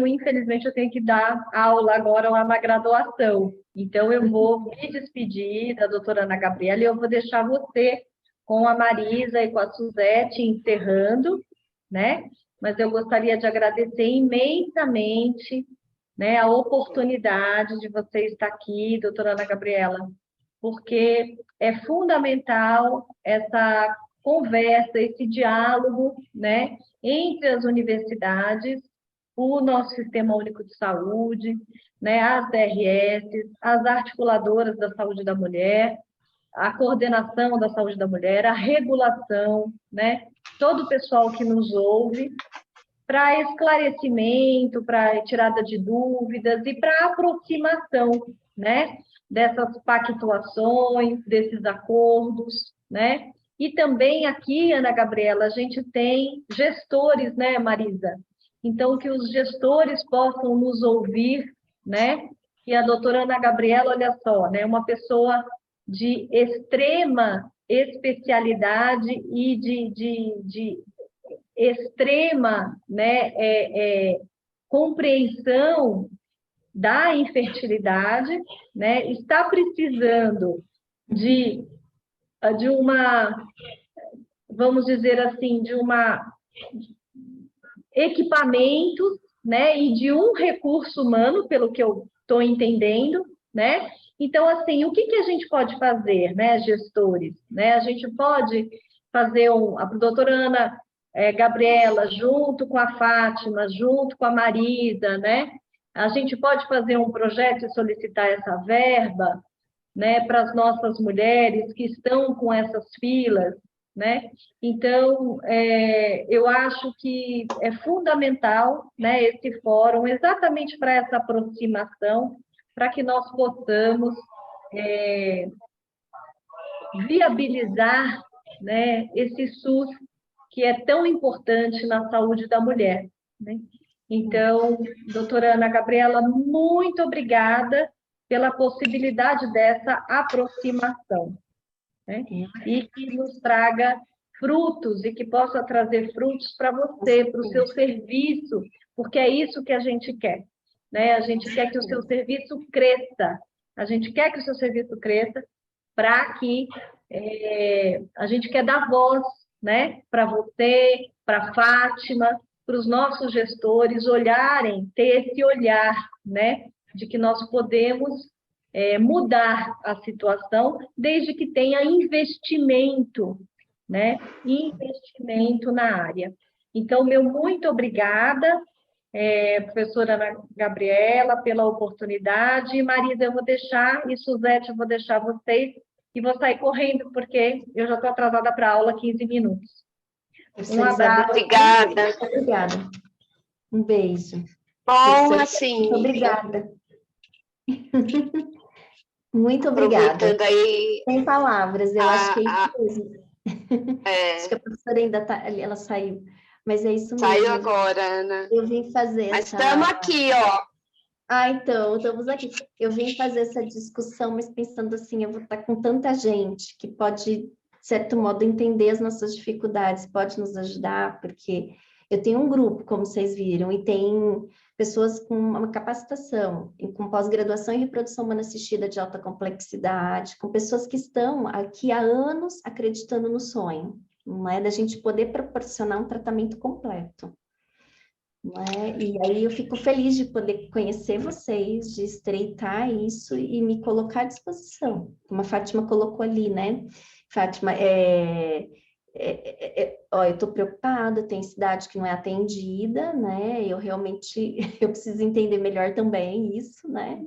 infelizmente, eu tenho que dar aula agora lá na graduação, então eu vou me despedir da doutora Ana Gabriela e eu vou deixar você com a Marisa e com a Suzete encerrando, né? Mas eu gostaria de agradecer imensamente, né, a oportunidade de você estar aqui, doutora Ana Gabriela, porque é fundamental essa conversa, esse diálogo, né, entre as universidades, o nosso Sistema Único de Saúde, né, as DRS, as articuladoras da saúde da mulher, a coordenação da saúde da mulher, a regulação, né, todo o pessoal que nos ouve, para esclarecimento, para tirada de dúvidas e para aproximação, né, dessas pactuações, desses acordos, né? E também aqui, Ana Gabriela, a gente tem gestores, né, Marisa? Então, que os gestores possam nos ouvir, né? E a doutora Ana Gabriela, olha só, né, uma pessoa de extrema especialidade e de extrema, né, compreensão da infertilidade, né, está precisando de uma, vamos dizer assim, de uma equipamentos, né, e de um recurso humano, pelo que eu estou entendendo, né? Então, assim, o que a gente pode fazer, né, gestores? Né? A gente pode fazer a doutora Ana Gabriela, junto com a Fátima, junto com a Marisa, né? A gente pode fazer um projeto e solicitar essa verba, né, para as nossas mulheres que estão com essas filas, né? Então, eu acho que é fundamental, né, esse fórum, exatamente para essa aproximação, para que nós possamos viabilizar, né, esse SUS que é tão importante na saúde da mulher, né? Então, doutora Ana Gabriela, muito obrigada pela possibilidade dessa aproximação, né? E que nos traga frutos e que possa trazer frutos para você, para o seu serviço, porque é isso que a gente quer, né? A gente quer que o seu serviço cresça, a gente quer que o seu serviço cresça para que a gente quer dar voz, né, para você, para a Fátima, para os nossos gestores olharem, ter esse olhar, né, de que nós podemos mudar a situação, desde que tenha investimento, né, investimento na área. Então, meu muito obrigada, professora Ana Gabriela, pela oportunidade. Marisa, eu vou deixar, e Suzete, eu vou deixar vocês, e vou sair correndo, porque eu já estou atrasada para a aula 15 minutos. Um abraço. Obrigada. Obrigada. Um beijo. Bom, Professora, assim, muito obrigada. Muito obrigada. aproveitando aí Sem palavras, eu acho que é isso a, mesmo. Acho que é, a professora ainda está ali, ela saiu. Mas é isso saiu mesmo. agora, Ana. Eu vim fazer Mas essa... estamos aqui, ó. Então, estamos aqui. Eu vim fazer essa discussão, mas pensando assim, eu vou estar com tanta gente que pode, de certo modo, entender as nossas dificuldades, pode nos ajudar, porque eu tenho um grupo, como vocês viram, e tem pessoas com uma capacitação, e com pós-graduação em reprodução humana assistida de alta complexidade, com pessoas que estão aqui há anos acreditando no sonho, não é? Da gente poder proporcionar um tratamento completo. Não é? E aí eu fico feliz de poder conhecer vocês, de estreitar isso e me colocar à disposição. Como a Fátima colocou ali, né? Fátima, eu estou preocupada, tem cidade que não é atendida, né? Eu realmente eu preciso entender melhor também isso, né?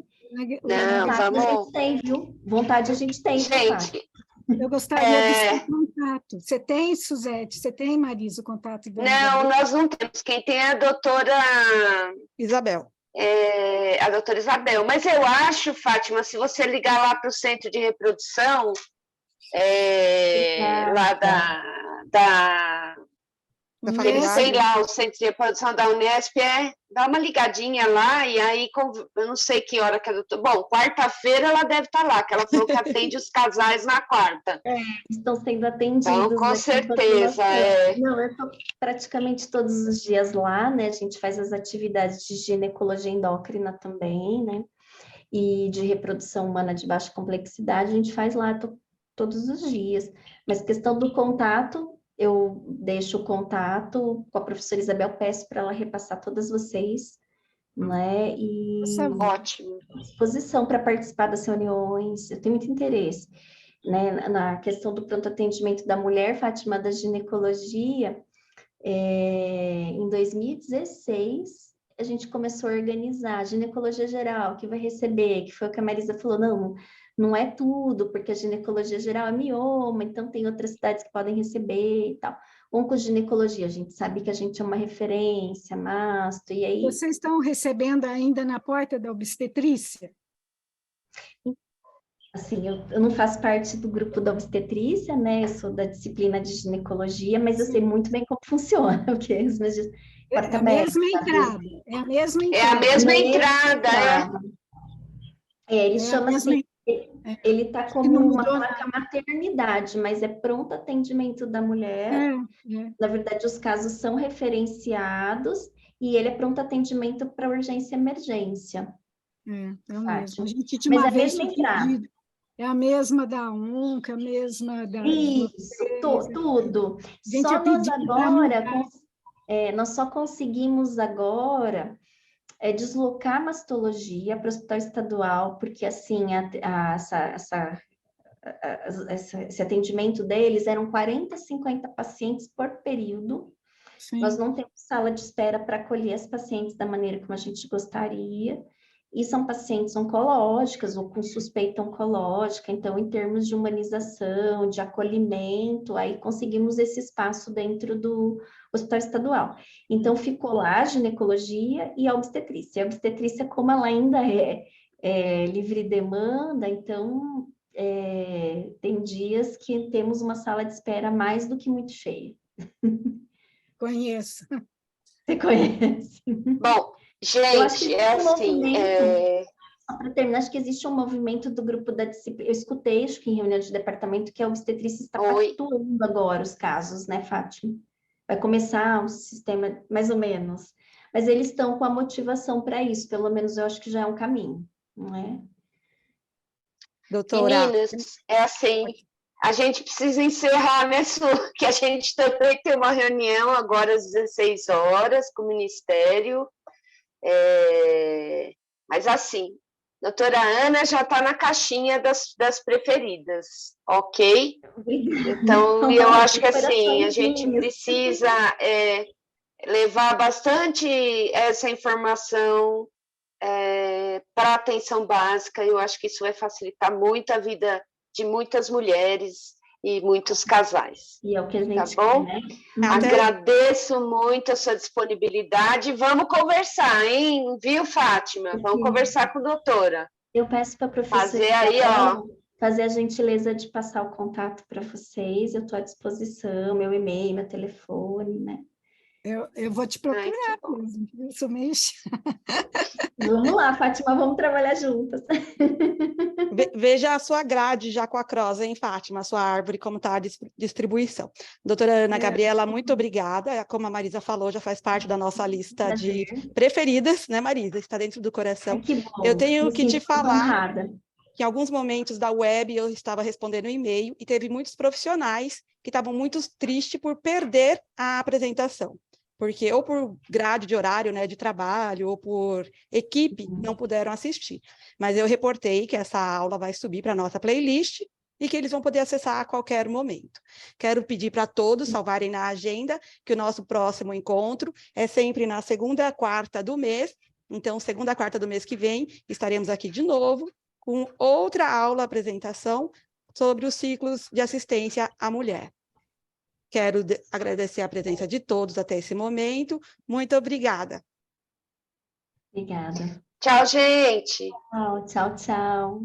Não, Vontade a vamos. gente tem, viu? Vontade a gente tem, viu, Fátima? Gente, Eu gostaria do seu contato. Você tem, Suzete? Você tem, Marisa, o contato da não, nós não temos. Quem tem é a doutora Isabel. A doutora Isabel. Mas eu acho, Fátima, se você ligar lá para o centro de reprodução, lá Da eles faculdade. têm lá o centro de reprodução da Unesp, dá uma ligadinha lá, e aí, eu não sei que hora que a doutora... Bom, quarta-feira ela deve estar lá, que ela falou que atende os casais na quarta. Estão sendo atendidos. Então, com certeza. Não, eu estou praticamente todos os dias lá, né? A gente faz as atividades de ginecologia endócrina também, né? E de reprodução humana de baixa complexidade, a gente faz lá todos os dias. Mas questão do contato, eu deixo o contato com a professora Isabel, peço para ela repassar todas vocês, né? E ótimo. disposição para participar das reuniões, eu tenho muito interesse, né? Na questão do pronto atendimento da mulher, Fátima, da ginecologia, em 2016, a gente começou a organizar a ginecologia geral, que vai receber, que foi o que a Marisa falou, não é tudo, porque a ginecologia geral é mioma, então tem outras cidades que podem receber e tal. Oncoginecologia, a gente sabe que a gente é uma referência, masto, e aí... Vocês estão recebendo ainda na porta da obstetrícia? Assim, eu não faço parte do grupo da obstetrícia, né? Eu sou da disciplina de ginecologia, mas eu sei muito bem como funciona, porque os meus... É a mesma entrada, é a mesma entrada. É a mesma entrada, ele chama assim, ele está como uma placa maternidade, mas é pronto atendimento da mulher. Na verdade, os casos são referenciados e ele é pronto atendimento para urgência e emergência. É o mesmo. A gente tinha uma vez entrada. É a mesma da UNCA, a mesma da... Isso, tudo. Só nós agora, nós só conseguimos agora deslocar a mastologia para o hospital estadual, porque assim, esse atendimento deles eram 40, 50 pacientes por período. Sim. Nós não temos sala de espera para acolher as pacientes da maneira como a gente gostaria. E são pacientes oncológicas ou com suspeita oncológica, então, em termos de humanização, de acolhimento, aí conseguimos esse espaço dentro do hospital estadual. Então, ficou lá a ginecologia e a obstetrícia. A obstetrícia, como ela ainda é livre demanda, então, tem dias que temos uma sala de espera mais do que muito cheia. Conheço. Você conhece? Bom, gente, assim... Para terminar, acho que existe um movimento do grupo da disciplina. Eu escutei, acho que em reunião de departamento, que a obstetrícia está pactuando agora os casos, né, Fátima? Vai começar um sistema, mais ou menos. Mas eles estão com a motivação para isso, pelo menos eu acho que já é um caminho, não é? Doutora. Meninas, assim, a gente precisa encerrar, né, Su? Que a gente também tem uma reunião agora às 16 horas com o Ministério. Mas assim, doutora Ana já está na caixinha das preferidas, ok? Então, eu acho que assim, a gente precisa levar bastante essa informação para a atenção básica. Eu acho que isso vai facilitar muito a vida de muitas mulheres. e muitos casais. E é o que a Tá gente bom? quer, né? Até- Agradeço muito a sua disponibilidade. Vamos conversar, hein? Viu, Fátima? Vamos Sim. conversar com a doutora. Eu peço para a professora Fazer aí, Isabel ó. fazer a gentileza de passar o contato para vocês. Eu estou à disposição, meu e-mail, meu telefone, né? Eu vou te Ai, procurar que bom. mesmo, eu sou meio Vamos lá, Fátima, vamos trabalhar juntas. Veja a sua grade já com a CROSS, hein, Fátima, a sua árvore, como está a distribuição. Doutora Ana Gabriela, muito obrigada. Como a Marisa falou, já faz parte da nossa lista de preferidas, né, Marisa? Está dentro do coração. Ai, que bom. Eu tenho Me que te sinto falar honrada. que em alguns momentos da web eu estava respondendo e-mail e teve muitos profissionais que estavam muito tristes por perder a apresentação, porque ou por grade de horário, né, de trabalho, ou por equipe, não puderam assistir. Mas eu reportei que essa aula vai subir para a nossa playlist e que eles vão poder acessar a qualquer momento. Quero pedir para todos salvarem na agenda que o nosso próximo encontro é sempre na segunda quarta do mês. Então, segunda quarta do mês que vem, estaremos aqui de novo com outra aula, apresentação sobre os ciclos de assistência à mulher. Quero agradecer a presença de todos até esse momento. Muito obrigada. Obrigada. Tchau, gente. Tchau, tchau, tchau.